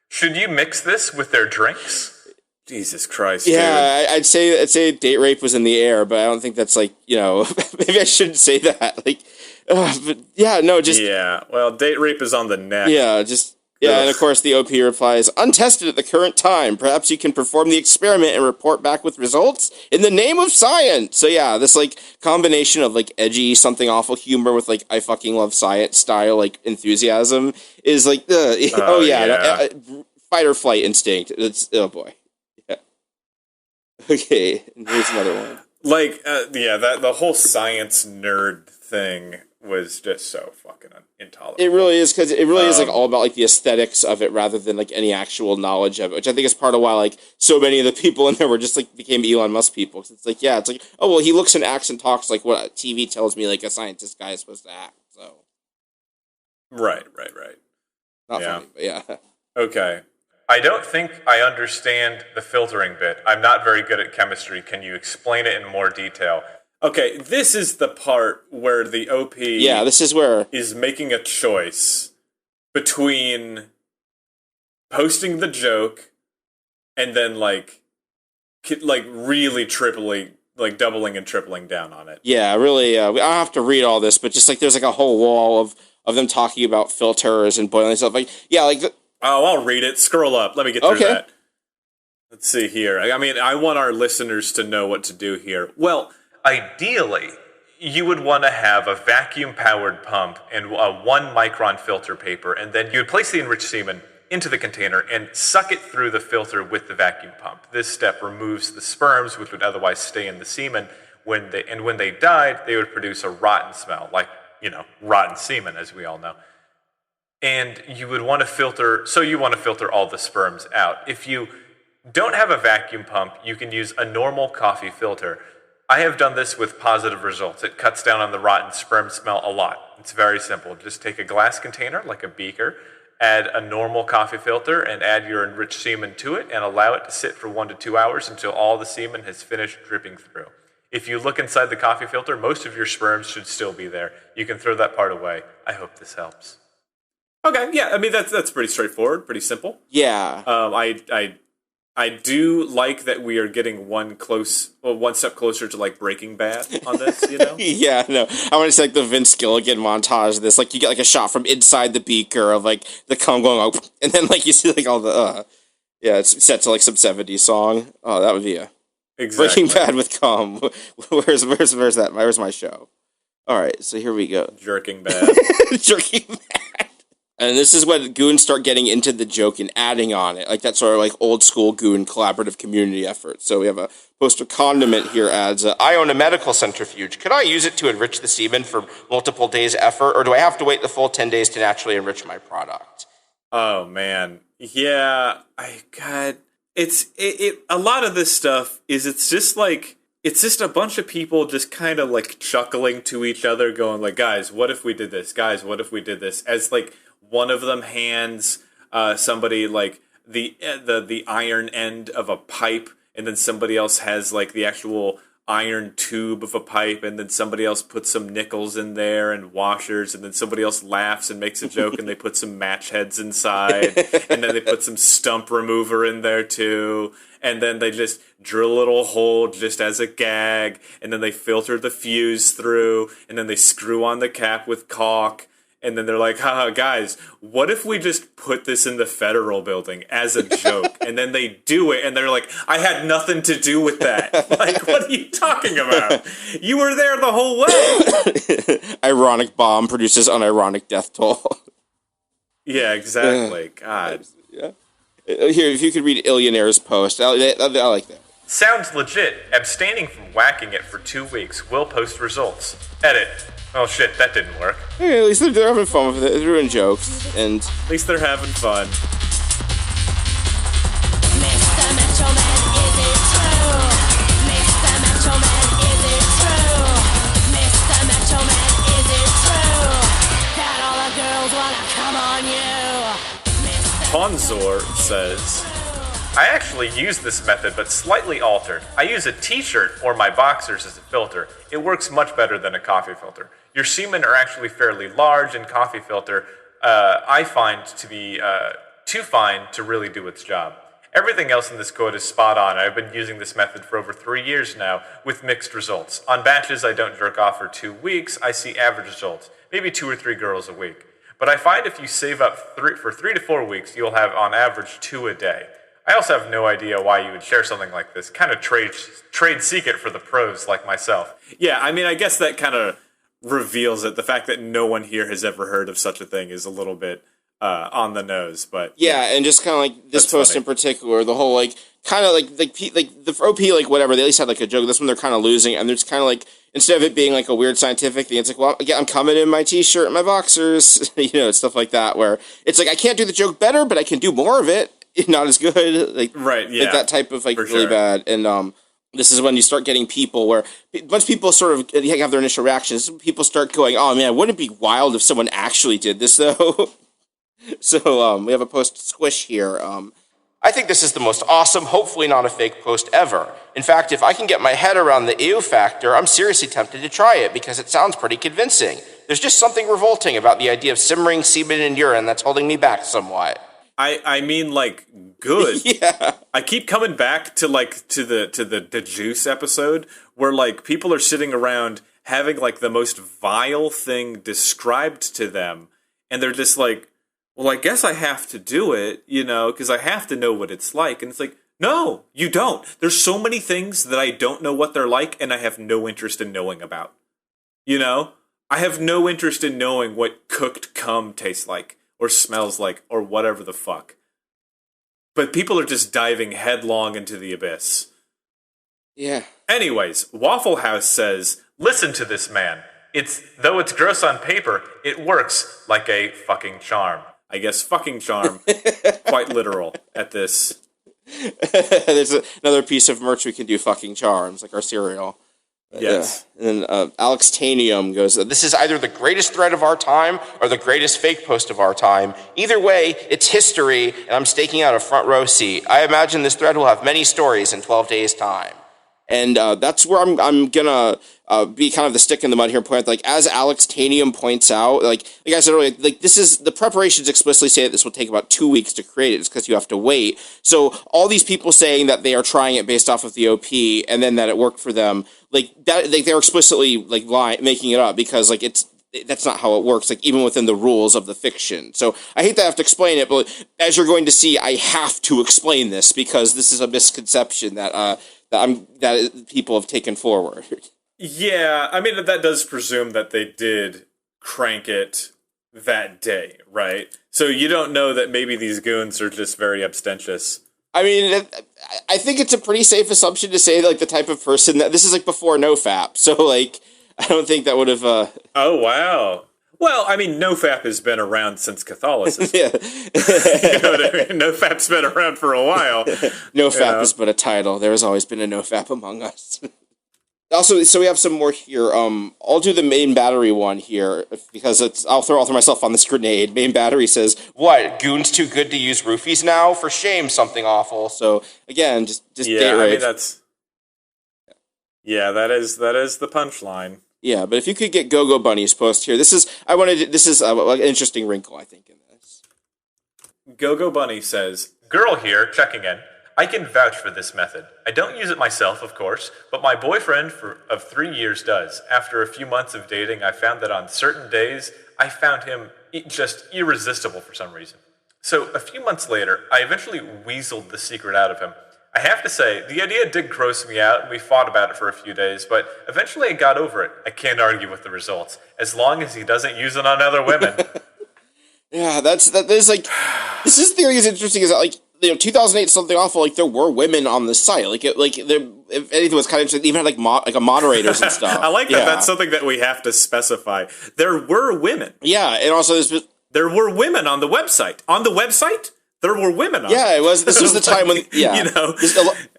Should you mix this with their drinks? Jesus Christ. Yeah, dude. I'd say date rape was in the air, but I don't think that's like maybe I shouldn't say that. Like, but yeah, no, just yeah. Well, date rape is on the neck. yeah, just. Yeah, and of course the OP replies, untested at the current time. Perhaps you can perform the experiment and report back with results in the name of science. So yeah, this like combination of like edgy, something awful humor with like I fucking love science style like enthusiasm is like fight or flight instinct. It's oh boy. Yeah. Okay, and here's another one. Like that the whole science nerd thing was just so fucking intolerable. It really is, because it really is like all about like the aesthetics of it rather than like any actual knowledge of it, which I think is part of why like so many of the people in there were just like became Elon Musk people. Cause it's like, yeah, it's like, oh well, he looks and acts and talks like what TV tells me like a scientist guy is supposed to act. So right. Not funny, but yeah. Okay. I don't think I understand the filtering bit. I'm not very good at chemistry. Can you explain it in more detail? Okay, this is the part where the OP this is where is making a choice between posting the joke and then like really tripling, like doubling and tripling down on it. Yeah, really. I don't have to read all this, but just like there's like a whole wall of them talking about filters and boiling stuff. Like I'll read it. Scroll up. Let me get through that. Let's see here. I mean, I want our listeners to know what to do here. Well, ideally, you would want to have a vacuum-powered pump and a 1-micron filter paper, and then you would place the enriched semen into the container and suck it through the filter with the vacuum pump. This step removes the sperms, which would otherwise stay in the semen. When they died, they would produce a rotten smell, like, rotten semen, as we all know. And you would want to filter all the sperms out. If you don't have a vacuum pump, you can use a normal coffee filter. I have done this with positive results. It cuts down on the rotten sperm smell a lot. It's very simple. Just take a glass container, like a beaker, add a normal coffee filter, and add your enriched semen to it, and allow it to sit for 1 to 2 hours until all the semen has finished dripping through. If you look inside the coffee filter, most of your sperms should still be there. You can throw that part away. I hope this helps. okay, yeah. I mean, that's pretty straightforward, pretty simple. yeah. I do like that we are getting one step closer to like Breaking Bad on this, Yeah, no. I want to say like the Vince Gilligan montage of this. Like you get like a shot from inside the beaker of like the cum going up, and then like you see like all the it's set to like some 70s song. Oh, that would be exactly. Breaking Bad with cum. Where's that? Where's my show? All right, so here we go. Jerking Bad. Jerking Bad. And this is when goons start getting into the joke and adding on it. Like that sort of like old school goon collaborative community effort. So we have a poster condiment here adds, I own a medical centrifuge. Could I use it to enrich the semen for multiple days' effort, or do I have to wait the full 10 days to naturally enrich my product? Oh man, yeah. It. A lot of this stuff is it's just a bunch of people just kind of like chuckling to each other, going like, "Guys, what if we did this? Guys, what if we did this?" As like one of them hands somebody like the iron end of a pipe, and then somebody else has like the actual iron tube of a pipe, and then somebody else puts some nickels in there and washers, and then somebody else laughs and makes a joke and they put some match heads inside, and then they put some stump remover in there too, and then they just drill a little hole just as a gag, and then they filter the fuse through, and then they screw on the cap with caulk. And then they're like, haha, guys, what if we just put this in the federal building as a joke? And then they do it, and they're like, I had nothing to do with that. Like, what are you talking about? You were there the whole way. Ironic bomb produces unironic death toll. Yeah, exactly. God. Yeah. Here, if you could read Illionaire's post, I like that. Sounds legit. Abstaining from whacking it for 2 weeks. Will post results. Edit. Oh shit, that didn't work. Hey, at least they're having fun with it. They're doing jokes, and at least they're having fun. Mr. Macho Man, is it true? Mr. Macho Man, is it true? Mr. Macho Man, is it true? That all the girls wanna come on you? Ponzor says, I actually use this method, but slightly altered. I use a t-shirt or my boxers as a filter. It works much better than a coffee filter. Your semen are actually fairly large, and coffee filter I find to be too fine to really do its job. Everything else in this code is spot on. I've been using this method for over 3 years now, with mixed results. On batches I don't jerk off for 2 weeks, I see average results, maybe 2 or 3 girls a week. But I find if you save up for 3 to 4 weeks, you'll have on average 2 a day. I also have no idea why you would share something like this. Kind of trade secret for the pros like myself. Yeah, I mean, I guess that kind of reveals it. The fact that no one here has ever heard of such a thing is a little bit on the nose, but yeah, and just kind of like this post funny. In particular, the whole like kind of like the OP like whatever they at least had like a joke. This one they're kind of losing, and it's kind of like instead of it being like a weird scientific thing, it's like, well, yeah, I'm coming in my t-shirt and my boxers, stuff like that. Where it's like I can't do the joke better, but I can do more of it. Not as good, like right, yeah, like that type of like for really sure. bad, and this is when you start getting people where once people sort of have their initial reactions, people start going, "Oh man, wouldn't it be wild if someone actually did this though?" So we have a post squish here. I think this is the most awesome, hopefully not a fake post ever. In fact, if I can get my head around the ew factor, I'm seriously tempted to try it because it sounds pretty convincing. There's just something revolting about the idea of simmering semen and urine that's holding me back somewhat. I mean, like, good. Yeah. I keep coming back to the juice episode where like people are sitting around having like the most vile thing described to them, and they're just like, well, I guess I have to do it, because I have to know what it's like. And it's like, no, you don't. There's so many things that I don't know what they're like, and I have no interest in knowing about. I have no interest in knowing what cooked cum tastes like, or smells like, or whatever the fuck. But people are just diving headlong into the abyss. Yeah. Anyways, Waffle House says, listen to this man. Though it's gross on paper, it works like a fucking charm. I guess fucking charm, quite literal at this. There's another piece of merch we can do, fucking charms, like our cereal. Yes. And then Alex Tanium goes, This is either the greatest thread of our time or the greatest fake post of our time. Either way, it's history, and I'm staking out a front row seat. I imagine this thread will have many stories in 12 days' time. And that's where I'm gonna be kind of the stick in the mud here. Point like as Alex Tanium points out, like I said earlier, like this is the preparations explicitly say that this will take about 2 weeks to create it. It's because you have to wait. So all these people saying that they are trying it based off of the OP and then that it worked for them, like that, like they're explicitly like making it up because like that's not how it works, like even within the rules of the fiction. So I hate that I have to explain it, but as you're going to see, I have to explain this because this is a misconception that people have taken forward. Yeah, I mean, that does presume that they did crank it that day, right? So you don't know that maybe these goons are just very abstentious. I mean, I think it's a pretty safe assumption to say, like, the type of person that... This is, like, before NoFap, so, like, I don't think that would have... Oh, wow. Well, I mean, NoFap has been around since Catholicism. Yeah. You know what I mean? NoFap's been around for a while. NoFap is but a title. There has always been a NoFap among us. Also, so we have some more here. I'll do the main battery one here because I'll throw myself on this grenade. Main battery says, What, goons too good to use roofies now? For shame, something awful. so again, just Yeah, date I rape. mean, that's... Yeah, that is the punchline. Yeah, but if you could get Go-Go Bunny's post here, this is an interesting wrinkle, I think, in this. Go-Go Bunny says, Girl here, checking in. I can vouch for this method. I don't use it myself, of course, but my boyfriend of 3 years does. After a few months of dating, I found that on certain days, I found him just irresistible for some reason. So a few months later, I eventually weaseled the secret out of him. I have to say, the idea did gross me out, and we fought about it for a few days, but eventually I got over it. I can't argue with the results, as long as he doesn't use it on other women. Yeah, there's like, this theory is interesting, is that, like, 2008 something awful, like, there were women on the site, if anything was kind of interesting, even had, like moderators and stuff. I like that. Yeah. That's something that we have to specify. There were women. Yeah, and also there were women on the website. On the website? There were women on it was, this was the time when, you know,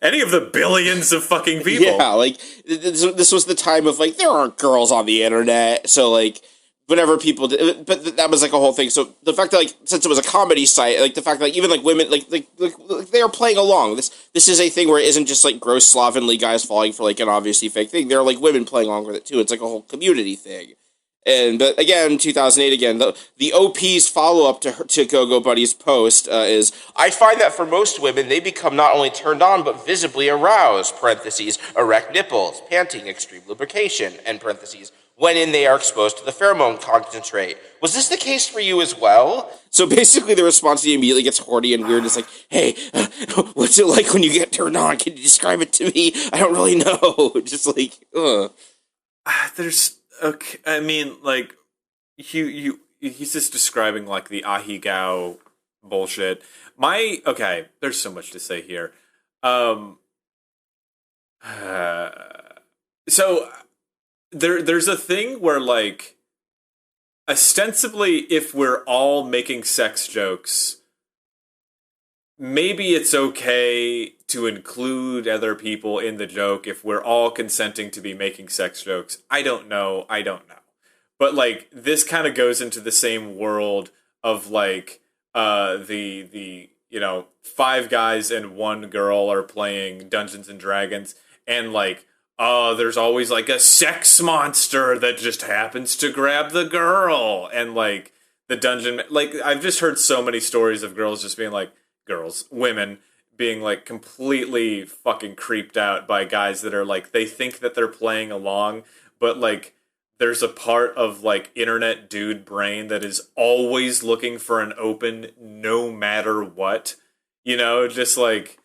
any of the billions of fucking people. Yeah, like, this was the time of, like, there aren't girls on the internet, so, like, whenever people did, but that was like a whole thing. So the fact that, like, since it was a comedy site, like the fact that, like, even like women, like they are playing along. This is a thing where it isn't just like gross slovenly guys falling for like an obviously fake thing. There are like women playing along with it too. It's like a whole community thing. But again, 2008 again, the OP's follow up to Go-Go Buddy's post is, I find that for most women, they become not only turned on but visibly aroused. Parentheses, erect nipples, panting, extreme lubrication, end parentheses. When in they are exposed to the pheromone concentrate. Was this the case for you as well? So basically the response immediately gets horny and weird. It's like, hey, what's it like when you get turned on? Can you describe it to me? I don't really know. Just like, There's, okay, I mean, like, he's just describing, like, the ahigao bullshit. There's so much to say here. So... There's a thing where, like, ostensibly, if we're all making sex jokes, maybe it's okay to include other people in the joke if we're all consenting to be making sex jokes. I don't know. But, like, this kind of goes into the same world of, like, the you know, 5 guys and 1 girl are playing Dungeons and Dragons, and, like, there's always, like, a sex monster that just happens to grab the girl. And, like, the dungeon... Like, I've just heard so many stories of girls just being, like... Women being, like, completely fucking creeped out by guys that are, like... They think that they're playing along, but, like, there's a part of, like, internet dude brain that is always looking for an open no matter what. You know, just, like...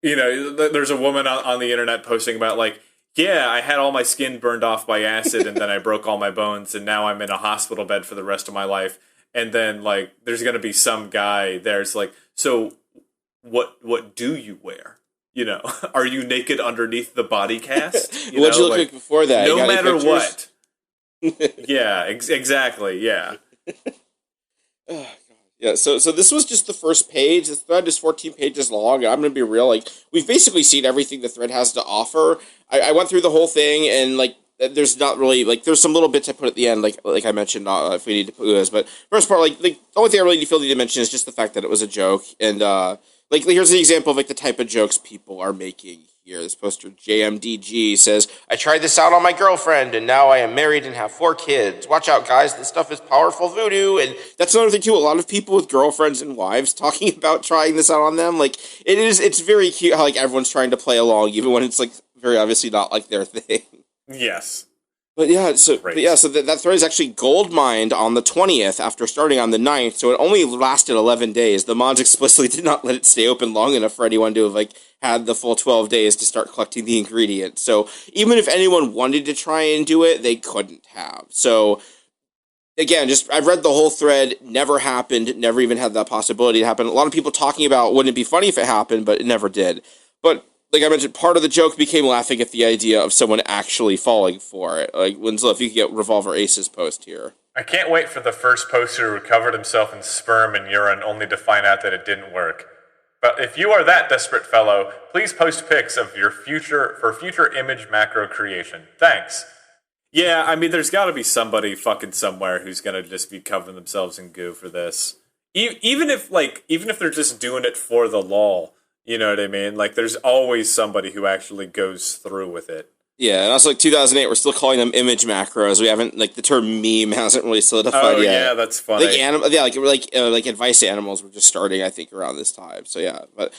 You know, there's a woman on the internet posting about, like, yeah, I had all my skin burned off by acid, and then I broke all my bones, and now I'm in a hospital bed for the rest of my life. And then, like, there's going to be some guy there's like, so what do you wear? You know, are you naked underneath the body cast? What'd you look like before that? No matter what. Yeah, exactly, yeah. Yeah, so this was just the first page. The thread is 14 pages long. I'm going to be real. Like, we've basically seen everything the thread has to offer. I went through the whole thing, and, like, there's not really, like, there's some little bits I put at the end, like I mentioned, if we need to put those. But first part, like, the only thing I really feel need to mention is just the fact that it was a joke. And, like, here's an example of, like, the type of jokes people are making here. This poster, JMDG, says, I tried this out on my girlfriend, and now I am married and have 4 kids. Watch out, guys. This stuff is powerful voodoo. And that's another thing, too. A lot of people with girlfriends and wives talking about trying this out on them. Like, it's very cute how, like, everyone's trying to play along, even when it's, like, very obviously not, like, their thing. Yes. But yeah, so that thread is actually gold mined on the 20th after starting on the 9th, so it only lasted 11 days. The mods explicitly did not let it stay open long enough for anyone to have, like, had the full 12 days to start collecting the ingredients. So even if anyone wanted to try and do it, they couldn't have. So again, I've read the whole thread, never happened, never even had that possibility to happen. A lot of people talking about wouldn't it be funny if it happened, but it never did. But like I mentioned, part of the joke became laughing at the idea of someone actually falling for it. Like, Winslow, if you could get Revolver Ace's post here. I can't wait for the first poster who covered himself in sperm and urine only to find out that it didn't work. But if you are that desperate fellow, please post pics of your future image macro creation. Thanks. Yeah, I mean, there's got to be somebody fucking somewhere who's gonna just be covering themselves in goo for this. Even if they're just doing it for the lol, you know what I mean? Like, there's always somebody who actually goes through with it. Yeah, and also 2008, we're still calling them image macros. We haven't the term meme hasn't really solidified yet. Yeah, that's funny. Like advice animals were just starting, I think, around this time. So yeah, but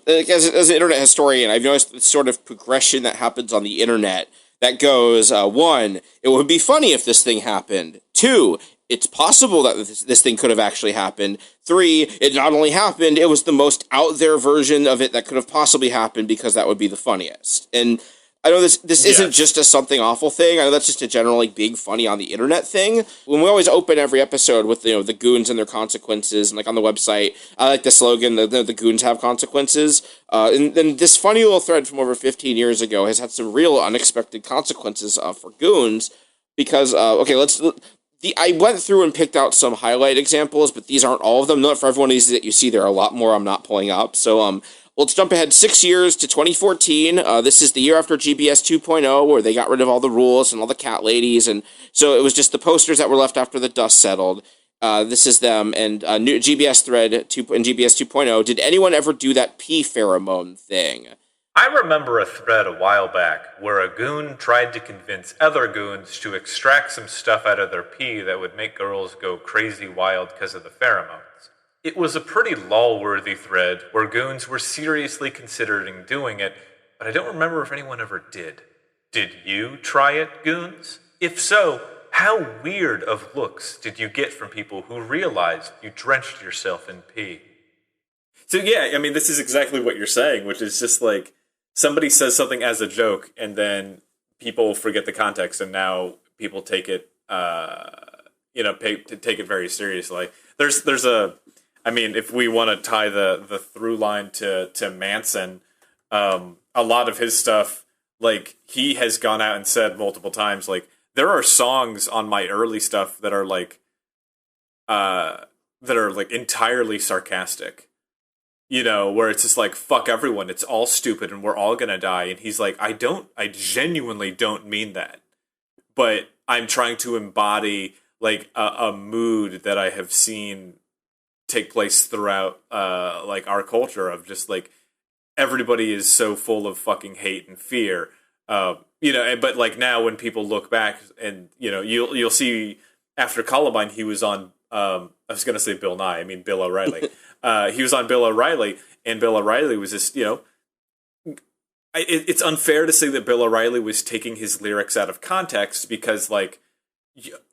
as an internet historian, I've noticed the sort of progression that happens on the internet. That goes, 1, it would be funny if this thing happened. 2, it's possible that this thing could have actually happened. 3, it not only happened, it was the most out there version of it that could have possibly happened because that would be the funniest. And I know this isn't just a something awful thing. I know that's just a general being funny on the internet thing. When we always open every episode with the goons and their consequences, and on the website, I like the slogan the goons have consequences. And then this funny little thread from over 15 years ago has had some real unexpected consequences for goons because I went through and picked out some highlight examples, but these aren't all of them. Not for every one of these that you see, there are a lot more I'm not pulling up. So let's jump ahead 6 years to 2014. This is the year after GBS 2.0, where they got rid of all the rules and all the cat ladies, and so it was just the posters that were left after the dust settled. This is them, and new GBS thread 2 and GBS 2.0. Did anyone ever do that pee pheromone thing? I remember a thread a while back where a goon tried to convince other goons to extract some stuff out of their pee that would make girls go crazy wild because of the pheromones. It was a pretty lol-worthy thread where goons were seriously considering doing it, but I don't remember if anyone ever did. Did you try it, goons? If so, how weird of looks did you get from people who realized you drenched yourself in pee? So yeah, I mean, this is exactly what you're saying, which is just like somebody says something as a joke, and then people forget the context, and now people take it, take it very seriously. There's a, I mean, if we want to tie the through line to Manson, a lot of his stuff, like, he has gone out and said multiple times, like, there are songs on my early stuff that are entirely sarcastic, you know, where it's just like, fuck everyone, it's all stupid and we're all gonna die. And he's like, I genuinely don't mean that, but I'm trying to embody like a mood that I have seen take place throughout like our culture of just like everybody is so full of fucking hate and fear, but like now when people look back and you'll see after Columbine he was on I was gonna say Bill Nye, I mean Bill O'Reilly. He was on Bill O'Reilly, and Bill O'Reilly was just it's unfair to say that Bill O'Reilly was taking his lyrics out of context because like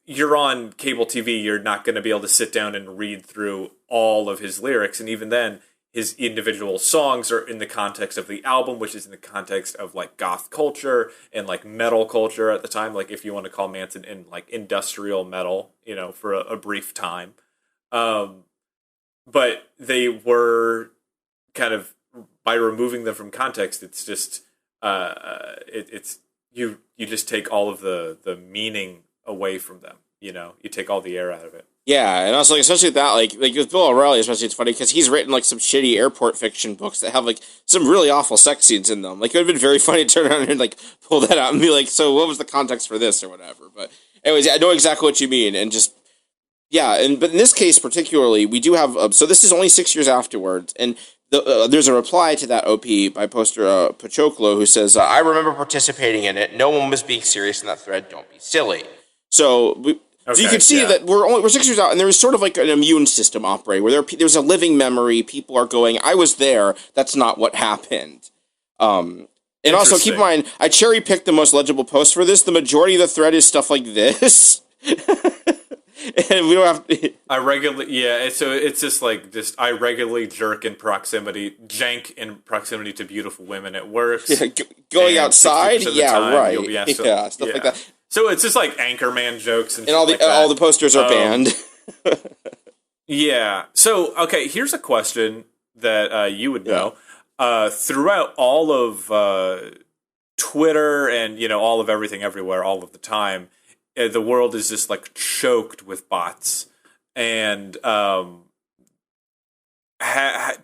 you're on cable TV, you're not going to be able to sit down and read through all of his lyrics. And even then, his individual songs are in the context of the album, which is in the context of like goth culture and like metal culture at the time. Like if you want to call Manson in like industrial metal, for a brief time. But they were kind of, by removing them from context, it's just, it's you just take all of the meaning away from them, you take all the air out of it. Yeah, and also, like, especially with that, like with Bill O'Reilly, especially, it's funny because he's written like some shitty airport fiction books that have like some really awful sex scenes in them. Like, it would have been very funny to turn around and like pull that out and be like, so what was the context for this or whatever. But anyways, I know exactly what you mean, and just but in this case particularly, we do have so this is only 6 years afterwards, and there's a reply to that OP by poster Pachoklo, who says, I remember participating in it. No one was being serious in that thread. Don't be silly. So you can see that we're 6 years out, and there is sort of like an immune system operating, where there's a living memory. People are going, I was there. That's not what happened. And also keep in mind, I cherry picked the most legible post for this. The majority of the thread is stuff like this. And we don't have to... So it's just I regularly jank in proximity to beautiful women at work. Yeah, going outside? Yeah, right. You'll be asked stuff like that. So it's just like Anchorman jokes and all the posters are banned. Yeah. So, okay, here's a question that you would know. Throughout all of Twitter and, all of everything everywhere all of the time, the world is just like choked with bots, and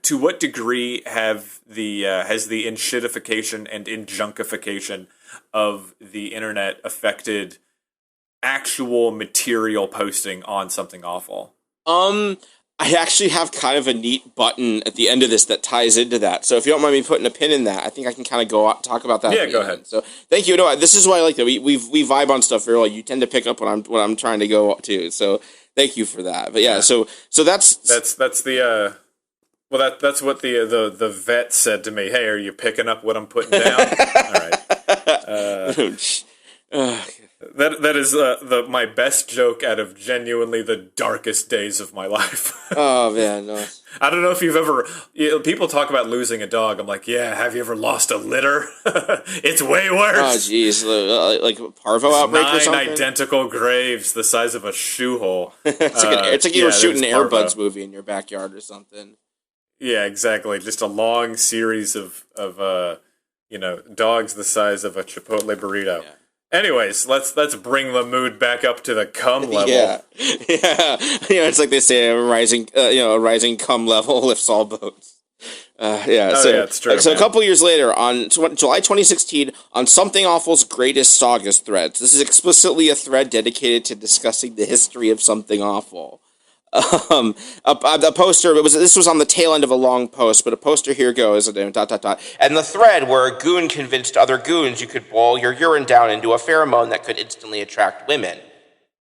to what degree has the enshittification and injunkification of the internet affected actual material posting on Something Awful? I actually have kind of a neat button at the end of this that ties into that. So if you don't mind me putting a pin in that, I think I can kind of go out, talk about that. Yeah, go ahead. So thank you. No, this is why I like that. We vibe on stuff very well. You tend to pick up what I'm trying to go to. So thank you for that. But yeah, so that's the that's what the vet said to me. Hey, are you picking up what I'm putting down? All right. That is my best joke out of genuinely the darkest days of my life. Oh man, no. I don't know if you've ever. People talk about losing a dog. I'm like, yeah. Have you ever lost a litter? It's way worse. Oh jeez, like a parvo outbreak or something. 9 identical graves the size of a shoe hole. It's like you were shooting an Airbuds movie in your backyard or something. Yeah, exactly. Just a long series of dogs the size of a Chipotle burrito. Yeah. Anyways, let's bring the mood back up to the cum level. Yeah. It's like they say, a rising cum level lifts all boats. It's true. So man. A couple years later, on July 2016, on Something Awful's Greatest Sagas threads, this is explicitly a thread dedicated to discussing the history of Something Awful. A poster. This was on the tail end of a long post, but a poster here goes. And the thread where a goon convinced other goons you could boil your urine down into a pheromone that could instantly attract women.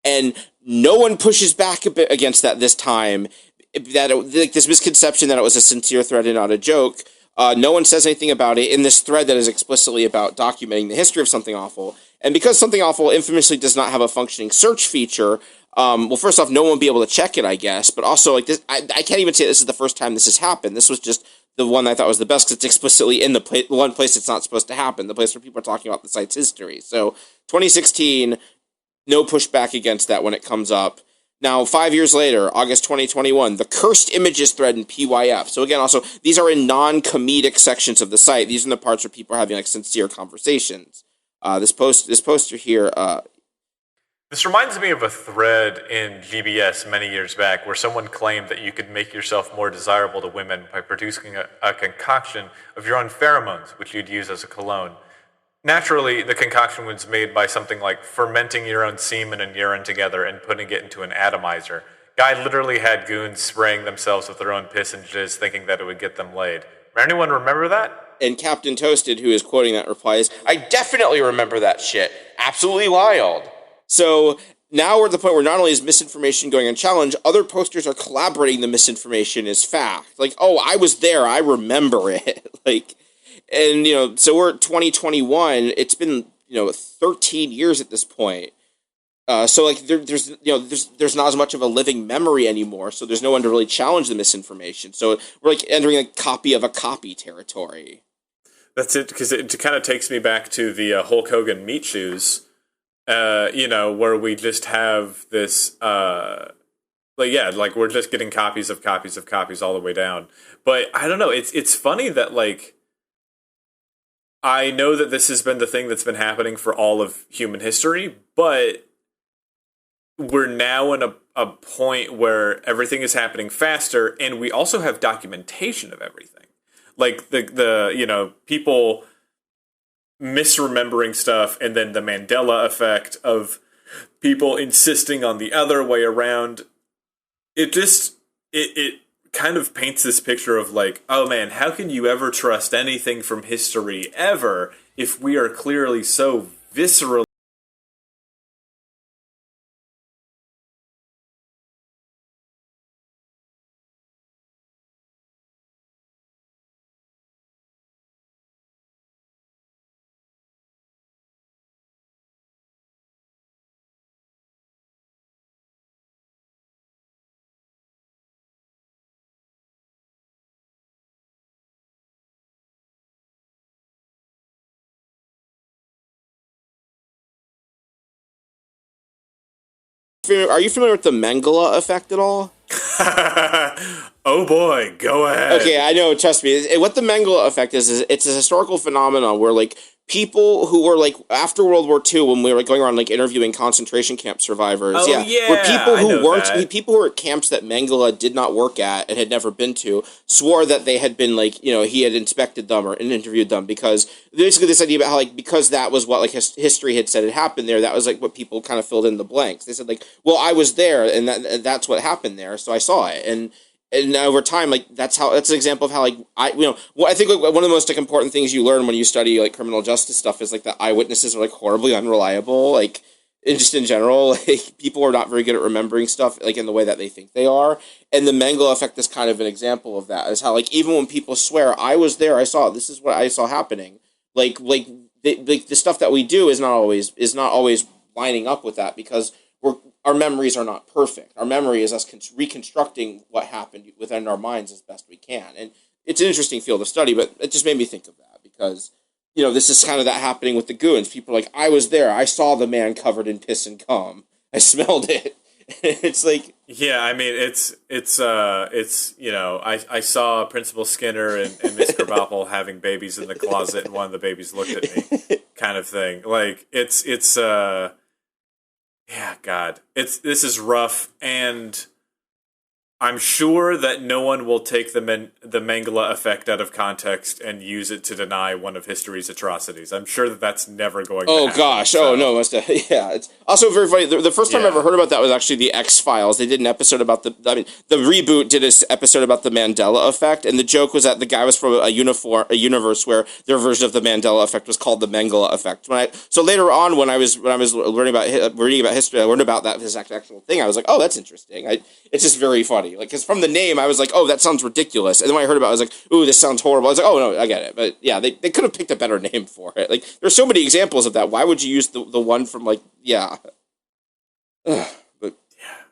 And no one pushes back a bit against that this time. This misconception that it was a sincere thread and not a joke. No one says anything about it in this thread that is explicitly about documenting the history of Something Awful. And because Something Awful infamously does not have a functioning search feature, well, first off, no one will be able to check it, I guess. But also, like this, I can't even say this is the first time this has happened. This was just the one I thought was the best because it's explicitly in the one place it's not supposed to happen, the place where people are talking about the site's history. So 2016, no pushback against that when it comes up. Now, 5 years later, August 2021, the cursed images thread in PYF. So again, also, these are in non-comedic sections of the site. These are the parts where people are having like sincere conversations. This poster here. This reminds me of a thread in GBS many years back where someone claimed that you could make yourself more desirable to women by producing a concoction of your own pheromones, which you'd use as a cologne. Naturally, the concoction was made by something like fermenting your own semen and urine together and putting it into an atomizer. Guy literally had goons spraying themselves with their own piss and jizz thinking that it would get them laid. Anyone remember that? And Captain Toasted, who is quoting that, replies, I definitely remember that shit. Absolutely wild. So now we're at the point where not only is misinformation going unchallenged, other posters are collaborating the misinformation as fact. Like, oh, I was there, I remember it. And so we're at 2021. It's been 13 years at this point. So like there's not as much of a living memory anymore. So there's no one to really challenge the misinformation. So we're like entering a copy of a copy territory. That's it, because it kind of takes me back to the Hulk Hogan meat shoes. Where we just have this, we're just getting copies of copies of copies all the way down. But I don't know. It's funny that I know that this has been the thing that's been happening for all of human history, but we're now in a point where everything is happening faster, and we also have documentation of everything. Like the people misremembering stuff, and then the Mengele Effect of people insisting on the other way around. It kind of paints this picture of oh man, how can you ever trust anything from history ever if we are clearly so viscerally Are you familiar with the Mengele Effect at all? Oh boy, go ahead. Okay, I know, trust me. What the Mengele Effect is it's a historical phenomenon where people who were like after World War II, when we were like, going around like interviewing concentration camp survivors, Oh, were yeah, people I who know weren't that. people who were at camps that Mengele did not work at and had never been to, swore that they had been like, he had inspected them or and interviewed them, because basically this idea about how like, because that was what like history had said had happened there, that was like what people kind of filled in the blanks. They said like, well, I was there and that's what happened there, so I saw it. And over time, like that's an example of how like I think like, one of the most like important things you learn when you study like criminal justice stuff is like that eyewitnesses are like horribly unreliable, like just in general. Like people are not very good at remembering stuff like in the way that they think they are, and the Mengele effect is kind of an example of that. Is how like even when people swear I was there, I saw this is what I saw happening, the stuff that we do is not always lining up with that, because our memories are not perfect. Our memory is us reconstructing what happened within our minds as best we can. And it's an interesting field of study, but it just made me think of that because, this is kind of that happening with the goons. People are like, I was there. I saw the man covered in piss and cum. I smelled it. It's like... Yeah, I mean, I saw Principal Skinner and Miss Krabappel having babies in the closet, and one of the babies looked at me, kind of thing. Like, yeah, God, this is rough, and I'm sure that no one will take the Mengele effect out of context and use it to deny one of history's atrocities. I'm sure that that's never going to happen. Oh, gosh. So. Oh, no. Yeah. It's also very funny. The first time I ever heard about that was actually the X-Files. They did an episode about the reboot did an episode about the Mandela Effect, and the joke was that the guy was from a universe where their version of the Mandela Effect was called the Mengele Effect. So later on, when I was reading about history, I learned about this actual thing. I was like, oh, that's interesting. It's just very funny. Like, because from the name, I was like, oh, that sounds ridiculous. And then when I heard about it, I was like, ooh, this sounds horrible. I was like, oh, no, I get it. But yeah, they could have picked a better name for it. Like, there's so many examples of that. Why would you use the one from, like, yeah. But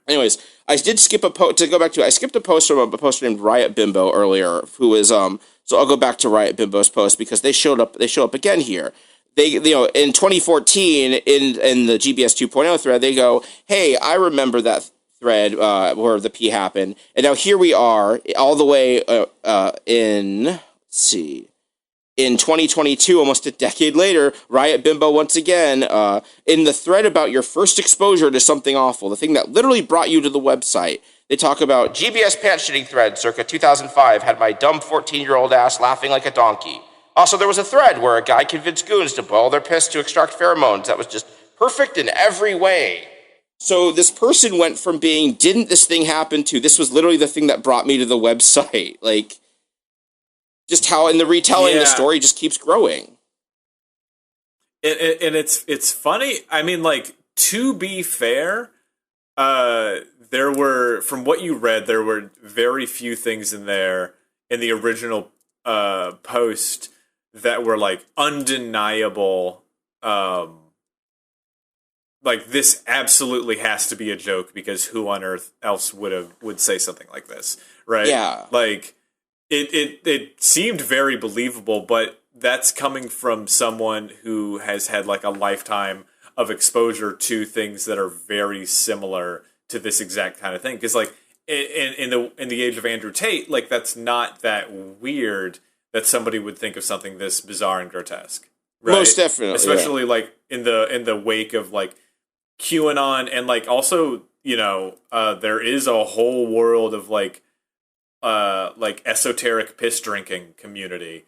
anyways, I did skip a post, to go back to it, I skipped a post from a poster named Riot Bimbo earlier, who is, so I'll go back to Riot Bimbo's post because they show up again here. They, in 2014, in the GBS 2.0 thread, they go, hey, I remember that thread where the P happened, and now here we are, all the way in 2022, almost a decade later, Riot Bimbo once again, in the thread about your first exposure to something awful, the thing that literally brought you to the website. They talk about GBS pants shitting thread circa 2005 had my dumb 14-year-old ass laughing like a donkey. Also, there was a thread where a guy convinced goons to boil their piss to extract pheromones that was just perfect in every way. So this person went from being, didn't this thing happen, to this was literally the thing that brought me to the website. Like, just how in the retelling, the story just keeps growing. And it's funny. I mean, like, to be fair, there were, from what you read, there were very few things in there in the original post that were like undeniable. Like, this absolutely has to be a joke because who on earth else would say something like this, right? Yeah. Like, it seemed very believable, but that's coming from someone who has had like a lifetime of exposure to things that are very similar to this exact kind of thing. Because like in the age of Andrew Tate, like that's not that weird that somebody would think of something this bizarre and grotesque. Right? Most definitely, especially like in the wake of like QAnon, and like also, there is a whole world of like esoteric piss drinking community.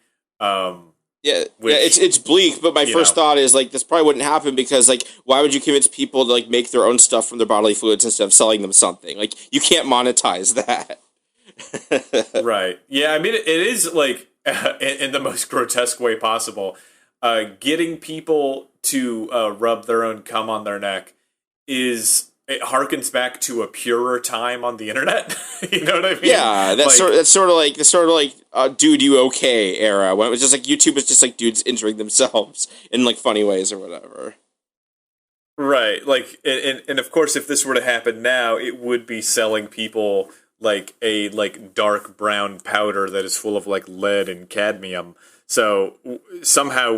It's bleak, but my first thought is like this probably wouldn't happen because like why would you convince people to like make their own stuff from their bodily fluids instead of selling them something? Like you can't monetize that. Right. Yeah, I mean it is like in the most grotesque way possible. Getting people to rub their own cum on their neck it harkens back to a purer time on the internet. You know what I mean? Yeah, that's sort of like dude, you okay era when it was just like YouTube was just like dudes injuring themselves in like funny ways or whatever. Right. Like, and of course, if this were to happen now, it would be selling people like a like dark brown powder that is full of like lead and cadmium. So somehow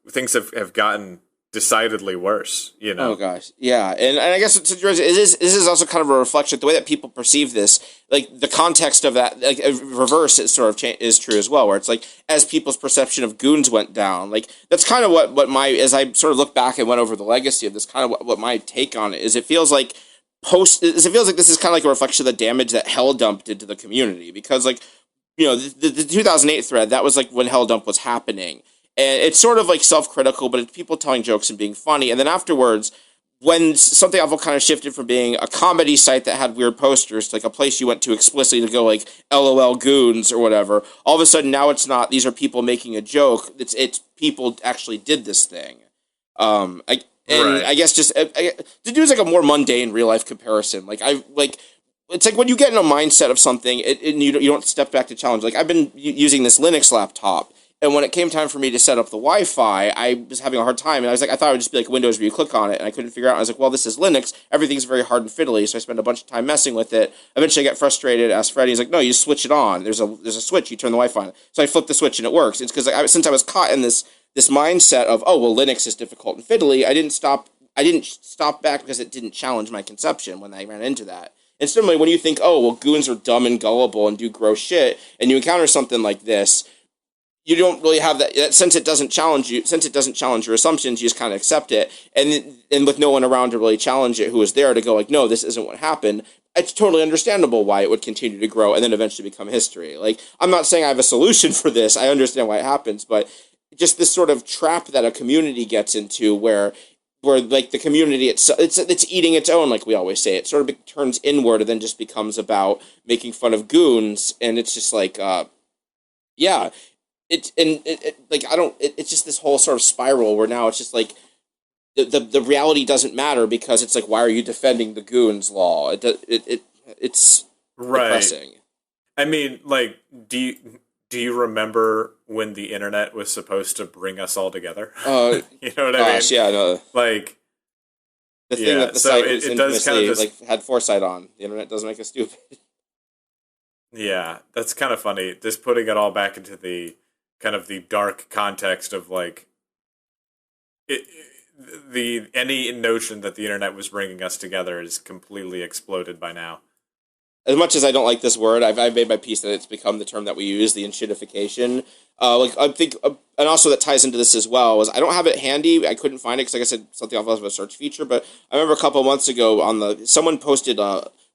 things have gotten decidedly worse, you know? Oh gosh, yeah, and I guess this is also kind of a reflection the way that people perceive this, like the context of that, like reverse is sort of is true as well, where it's like as people's perception of goons went down, like that's kind of what my as I sort of look back and went over the legacy of this, kind of what my take on it is. It feels like this is kind of like a reflection of the damage that Hell Dump did to the community, because like the 2008 thread, that was like when Hell Dump was happening. And it's sort of like self-critical, but it's people telling jokes and being funny. And then afterwards, when Something Awful kind of shifted from being a comedy site that had weird posters to like a place you went to explicitly to go like LOL goons or whatever, all of a sudden now it's not, these are people making a joke. It's people actually did this thing. I guess just to do is like a more mundane real life comparison. It's like when you get in a mindset of something and you don't step back to challenge. Like I've been using this Linux laptop. And when it came time for me to set up the Wi-Fi, I was having a hard time. And I was like, I thought it would just be like Windows where you click on it. And I couldn't figure out. I was like, well, this is Linux. Everything's very hard and fiddly. So I spent a bunch of time messing with it. Eventually I got frustrated, asked Freddie. He's like, no, you just switch it on. There's a switch. You turn the Wi-Fi on. So I flipped the switch and it works. It's because since I was caught in this mindset of, oh, well, Linux is difficult and fiddly, I didn't stop back because it didn't challenge my conception when I ran into that. And similarly, when you think, oh, well, goons are dumb and gullible and do gross shit, and you encounter something like this, you don't really have that since it doesn't challenge you. Since it doesn't challenge your assumptions, you just kind of accept it, and with no one around to really challenge it, who was there to go like, no, this isn't what happened. It's totally understandable why it would continue to grow and then eventually become history. Like, I'm not saying I have a solution for this. I understand why it happens, but just this sort of trap that a community gets into, where like the community it's eating its own, like we always say. It sort of turns inward and then just becomes about making fun of goons, and it's just like, yeah. It's just this whole sort of spiral where now it's just like the reality doesn't matter, because it's like, why are you defending the goons law? It's depressing. I mean, like, do you remember when the internet was supposed to bring us all together? You know what I mean? Yeah, no. Like, the thing that the site was it does kind of just, like had foresight on. The internet doesn't make us stupid. Yeah, that's kind of funny. Just putting it all back into the kind of the dark context of like any notion that the internet was bringing us together is completely exploded by now. As much as I don't like this word, I've made my peace that it's become the term that we use, the enshittification. I think, and also that ties into this as well, was I don't have it handy. I couldn't find it because, like I said, Something Awful has a search feature. But I remember a couple of months ago someone posted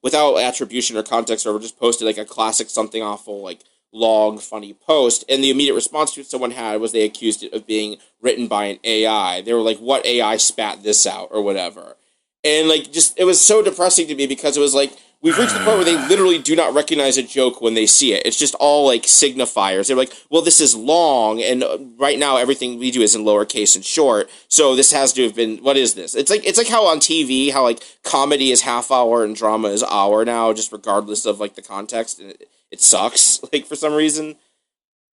without attribution or context, or just posted like a classic Something Awful like long funny post, and the immediate response to it someone had was they accused it of being written by an AI. They were like, what AI spat this out or whatever? And like, just, it was so depressing to me, because it was like, we've reached the point where they literally do not recognize a joke when they see it. It's just all like signifiers. They're like, well, this is long, and right now everything we do is in lowercase and short, so this has to have been, what is this? It's like how on TV, how like comedy is half hour and drama is hour now, just regardless of like the context, and it sucks, like, for some reason.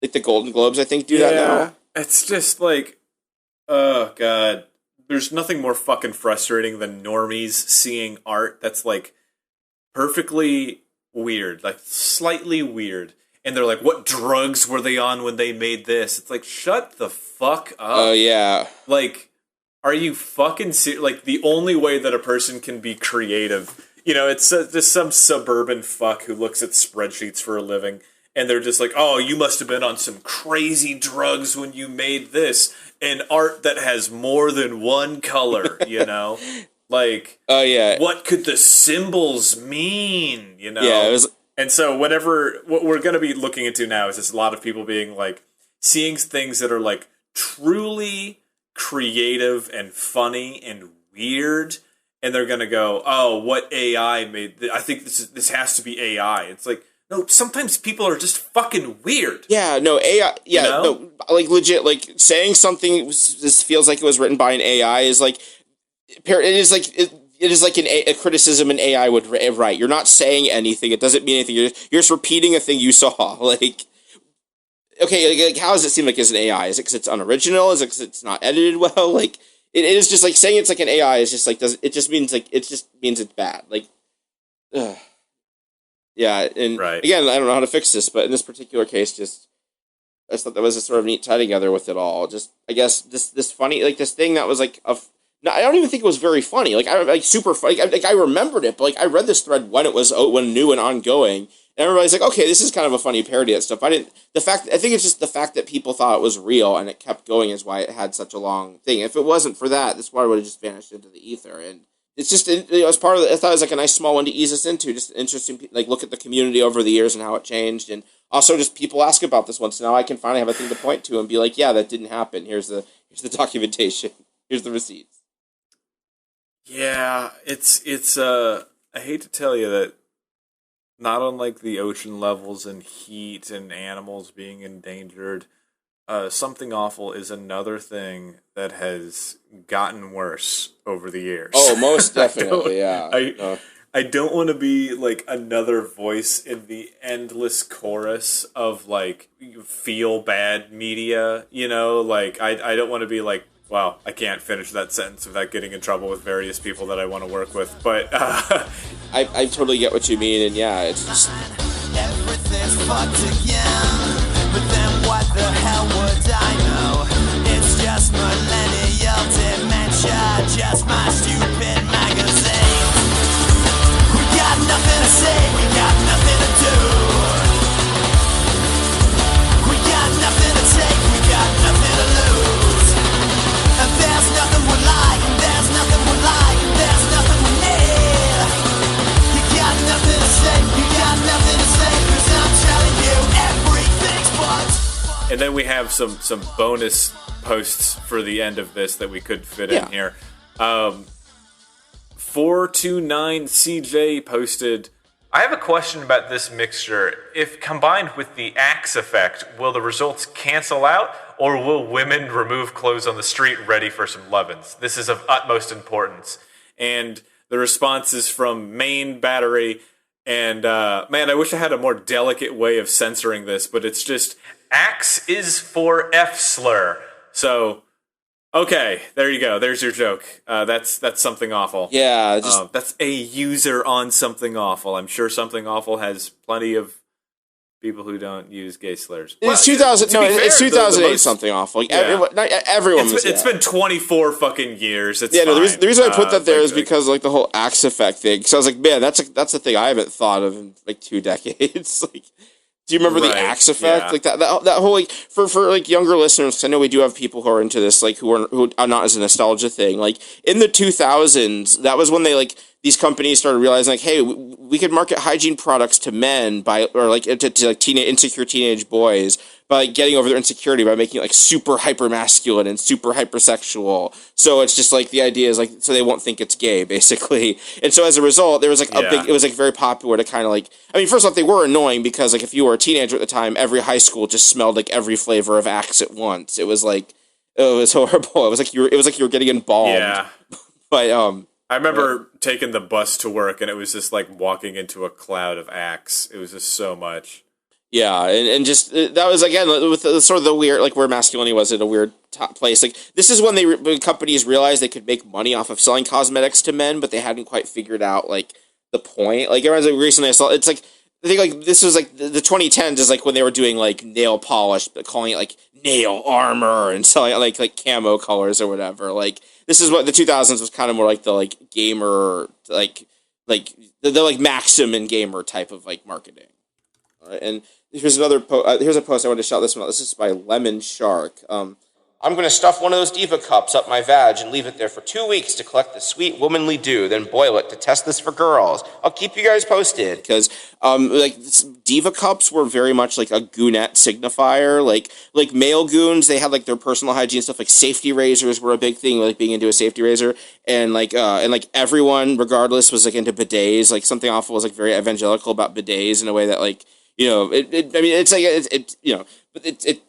Like, the Golden Globes, I think, do that now. It's just, like, oh, God. There's nothing more fucking frustrating than normies seeing art that's, like, perfectly weird. Like, slightly weird. And they're like, what drugs were they on when they made this? It's like, shut the fuck up. Oh, yeah. Like, are you fucking serious? Like, the only way that a person can be creative... it's just some suburban fuck who looks at spreadsheets for a living, and they're just like, oh, you must have been on some crazy drugs when you made this, an art that has more than one color, Like, oh, yeah. What could the symbols mean, Yeah, it was... And so what we're going to be looking into now is just a lot of people being like, seeing things that are like truly creative and funny and weird, and they're going to go, oh, what AI made I think this has to be AI. It's like, no, sometimes people are just fucking weird. Yeah, no, AI, yeah, no, like, legit, like, saying something this feels like it was written by an AI is like, it is like a criticism an AI would write. You're not saying anything, it doesn't mean anything, you're just repeating a thing you saw, like... Okay, like, how does it seem like it's an AI? Is it because it's unoriginal? Is it because it's not edited well? Like... It is just like saying it's like an AI is just like it just means it's bad. Like, yeah, and right. Again, I don't know how to fix this, but in this particular case, just I just thought that was a sort of neat tie together with it all. Just, I guess, this funny, like, this thing that was, like, no, I don't even think it was very funny. Like, I like super funny. Like, I remembered it, but, like, I read this thread when it was when new and ongoing, and everybody's like, okay, this is kind of a funny parody of stuff. I think it's just the fact that people thought it was real and it kept going is why it had such a long thing. If it wasn't for that, this water would have just vanished into the ether. And it's just, as part of I thought it was like a nice small one to ease us into, just interesting, like, look at the community over the years and how it changed, and also just people ask about this one, so now I can finally have a thing to point to and be like, yeah, that didn't happen. Here's the documentation. Here's the receipts. Yeah, it's I hate to tell you that not unlike the ocean levels and heat and animals being endangered, something awful is another thing that has gotten worse over the years. Oh, most definitely, yeah. I don't want to be like another voice in the endless chorus of like feel bad media, you know, like I don't want to be like, wow, I can't finish that sentence without getting in trouble with various people that I want to work with, but I totally get what you mean, and yeah, it's just everything's fucked again. But then what the hell would I know? It's just millennial dementia, just my stupid magazine. We got nothing to say, we got nothing to do. We got nothing to take, we got nothing to lose. And there's nothing we like, and there's nothing we like, and there's nothing we need. You got nothing to say, you got nothing to say, 'cause I'm telling you everything's fucked. and then we have some bonus posts for the end of this that we could fit in here. 429CJ posted, I have a question about this mixture. If combined with the Axe effect, will the results cancel out, or will women remove clothes on the street ready for some lovin's? This is of utmost importance. And the response is from Main Battery, and man, I wish I had a more delicate way of censoring this, but it's just, Axe is for F-slur. So, okay, there you go. There's your joke. That's something awful. yeah, That's a user on something awful. I'm sure something awful has plenty of people who don't use gay slurs. it's 2000. No, it's 2008. Something awful. Like, everyone. It's been 24 fucking years. It's yeah. No, fine. the reason I put that there is because like the whole Axe effect thing. So I was like, man, that's a thing I haven't thought of in like 2 decades. Like, do you remember the Axe effect? Yeah. Like that whole like for like younger listeners, 'cause I know we do have people who are into this, like who are not as a nostalgia thing. Like in the 2000s, that was when they like these companies started realizing like, hey, we could market hygiene products to men or like to like insecure teenage boys by like getting over their insecurity by making it like super hyper masculine and super hypersexual. So it's just like the idea is like so they won't think it's gay basically. And so as a result, there was like it was like very popular to kind of like, I mean, first off, they were annoying because like if you were a teenager at the time, every high school just smelled like every flavor of Axe at once. It was like it was horrible. It was like you were getting embalmed. Yeah. But I remember taking the bus to work, and it was just like walking into a cloud of Axe. It was just so much. Yeah, and just that was again with sort of the weird, like where masculinity was at a weird top place. Like this is when companies realized they could make money off of selling cosmetics to men, but they hadn't quite figured out like the point. Like everyone's like recently I saw it's like I think like this was like the 2010s is like when they were doing like nail polish, but calling it like nail armor and selling it like camo colors or whatever. Like this is what the 2000s was kind of more like the like gamer like the like Maxim and gamer type of like marketing. All right, and here's another here's a post I want to shout this one out. This is by Lemon Shark. I'm going to stuff one of those diva cups up my vag and leave it there for 2 weeks to collect the sweet womanly dew, then boil it to test this for girls. I'll keep you guys posted. Because like diva cups were very much like a goonette signifier. Like male goons, they had like their personal hygiene stuff. Like safety razors were a big thing, like being into a safety razor, and like everyone regardless was like into bidets. Like something awful was like very evangelical about bidets in a way that like. You know, I mean, it's like it. You know, but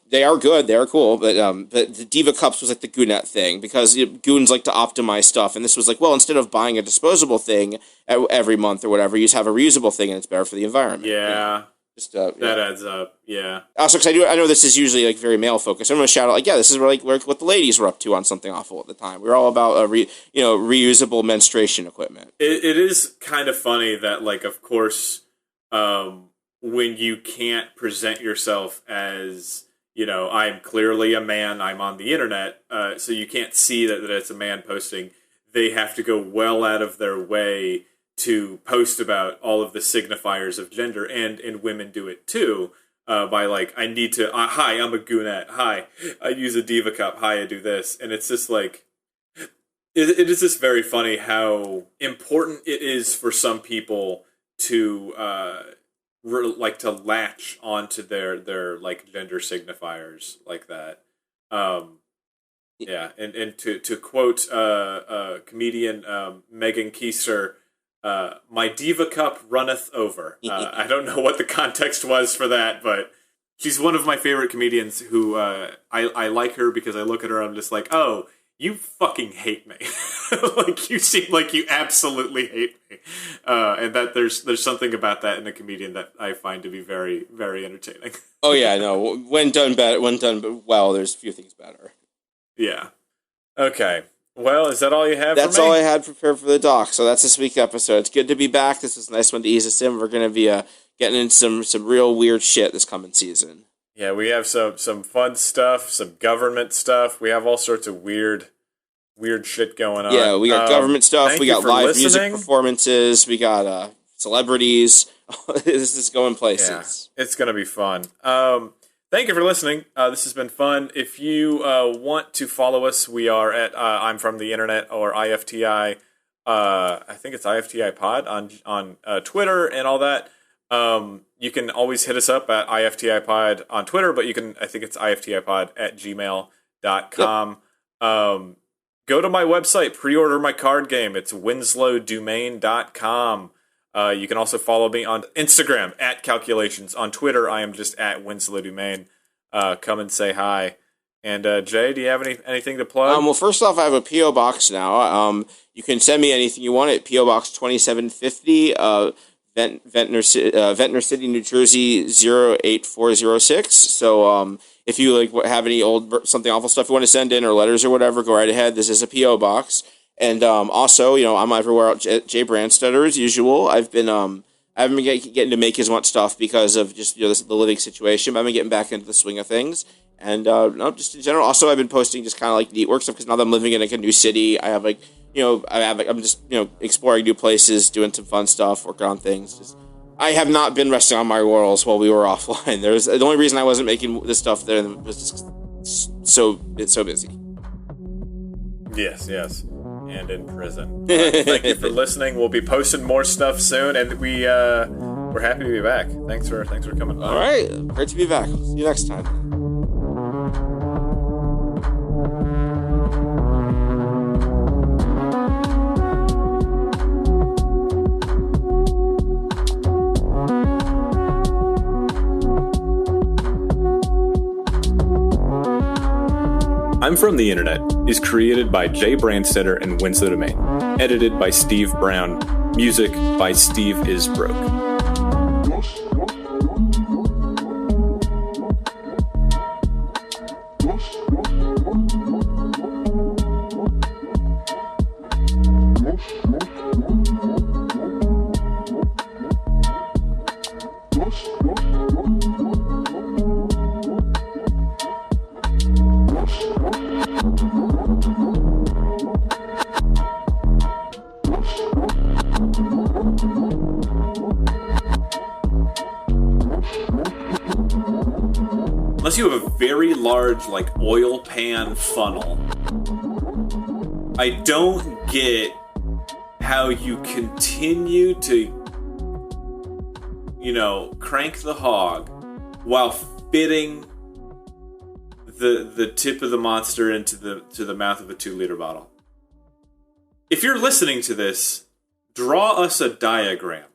they are good, they are cool. But the Diva Cups was like the goonette thing because goons like to optimize stuff, and this was like, well, instead of buying a disposable thing every month or whatever, you just have a reusable thing, and it's better for the environment. Yeah, just that adds up. Yeah. Also, because I know this is usually like very male focused. I'm going to shout out like, yeah, this is where, like what the ladies were up to on something awful at the time. We were all about reusable menstruation equipment. It is kind of funny that like, of course. When you can't present yourself as, I'm clearly a man, I'm on the internet, so you can't see that it's a man posting. They have to go well out of their way to post about all of the signifiers of gender, and women do it too, by like, I need to, hi, I'm a goonette, hi, I use a diva cup, hi, I do this, and it's just like, it is just very funny how important it is for some people to to latch onto their like gender signifiers like that. Yeah, and to quote comedian Megan Keister, my diva cup runneth over. I don't know what the context was for that, but she's one of my favorite comedians who I like her because I look at her and I'm just like, oh, you fucking hate me. Like, you seem like you absolutely hate me. And that there's something about that in a comedian that I find to be very, very entertaining. Oh yeah, no. When done well, there's a few things better. Yeah. Okay. Well, is that all you have That's for me? all I had prepared for the doc. So that's this week's episode. It's good to be back. This is a nice one to ease us in. We're going to be getting into some real weird shit this coming season. Yeah, we have some fun stuff, some government stuff. We have all sorts of weird shit going on. Yeah, we got government stuff. We got live music listening. performances. We got celebrities. This is going places. Yeah, it's going to be fun. Thank you for listening. This has been fun. If you want to follow us, we are at I'm From the Internet or IFTI. I think it's IFTI Pod on Twitter and all that. You can always hit us up at IFTI Pod on Twitter, but I think it's IFTIPod@gmail.com. Yep. Go to my website, pre-order my card game. It's winslowdomain.com. You can also follow me on Instagram at Calculations. On Twitter, I am just at Winslow Domain. Come and say hi. And Jay, do you have anything to plug? Well, first off, I have a P.O. Box now. You can send me anything you want at P.O. Box 2750, Ventor City, New Jersey 08406. So if you have any old something awful stuff you want to send in or letters or whatever, go right ahead. This is a P.O. Box. And also, I'm everywhere at jaybrandstetter as usual. I haven't been getting to make as much stuff because of just the living situation, but I've been getting back into the swing of things. And just in general, also I've been posting just kind of like neat work stuff because now that I'm living in like a new city, I have I'm just exploring new places, doing some fun stuff, working on things. I have not been resting on my laurels while we were offline. The only reason I wasn't making this stuff there was just so busy. Yes. And in prison. Thank you for listening. We'll be posting more stuff soon, and we're happy to be back. Thanks for coming. All right, great to be back. See you next time. I'm From the Internet is created by Jay Brandstetter and Winslow Domain. Edited by Steve Brown. Music by Steve Isbroke. Unless you have a very large, oil pan funnel, I don't get how you continue to, crank the hog while fitting the tip of the monster into the mouth of a 2-liter bottle. If you're listening to this, draw us a diagram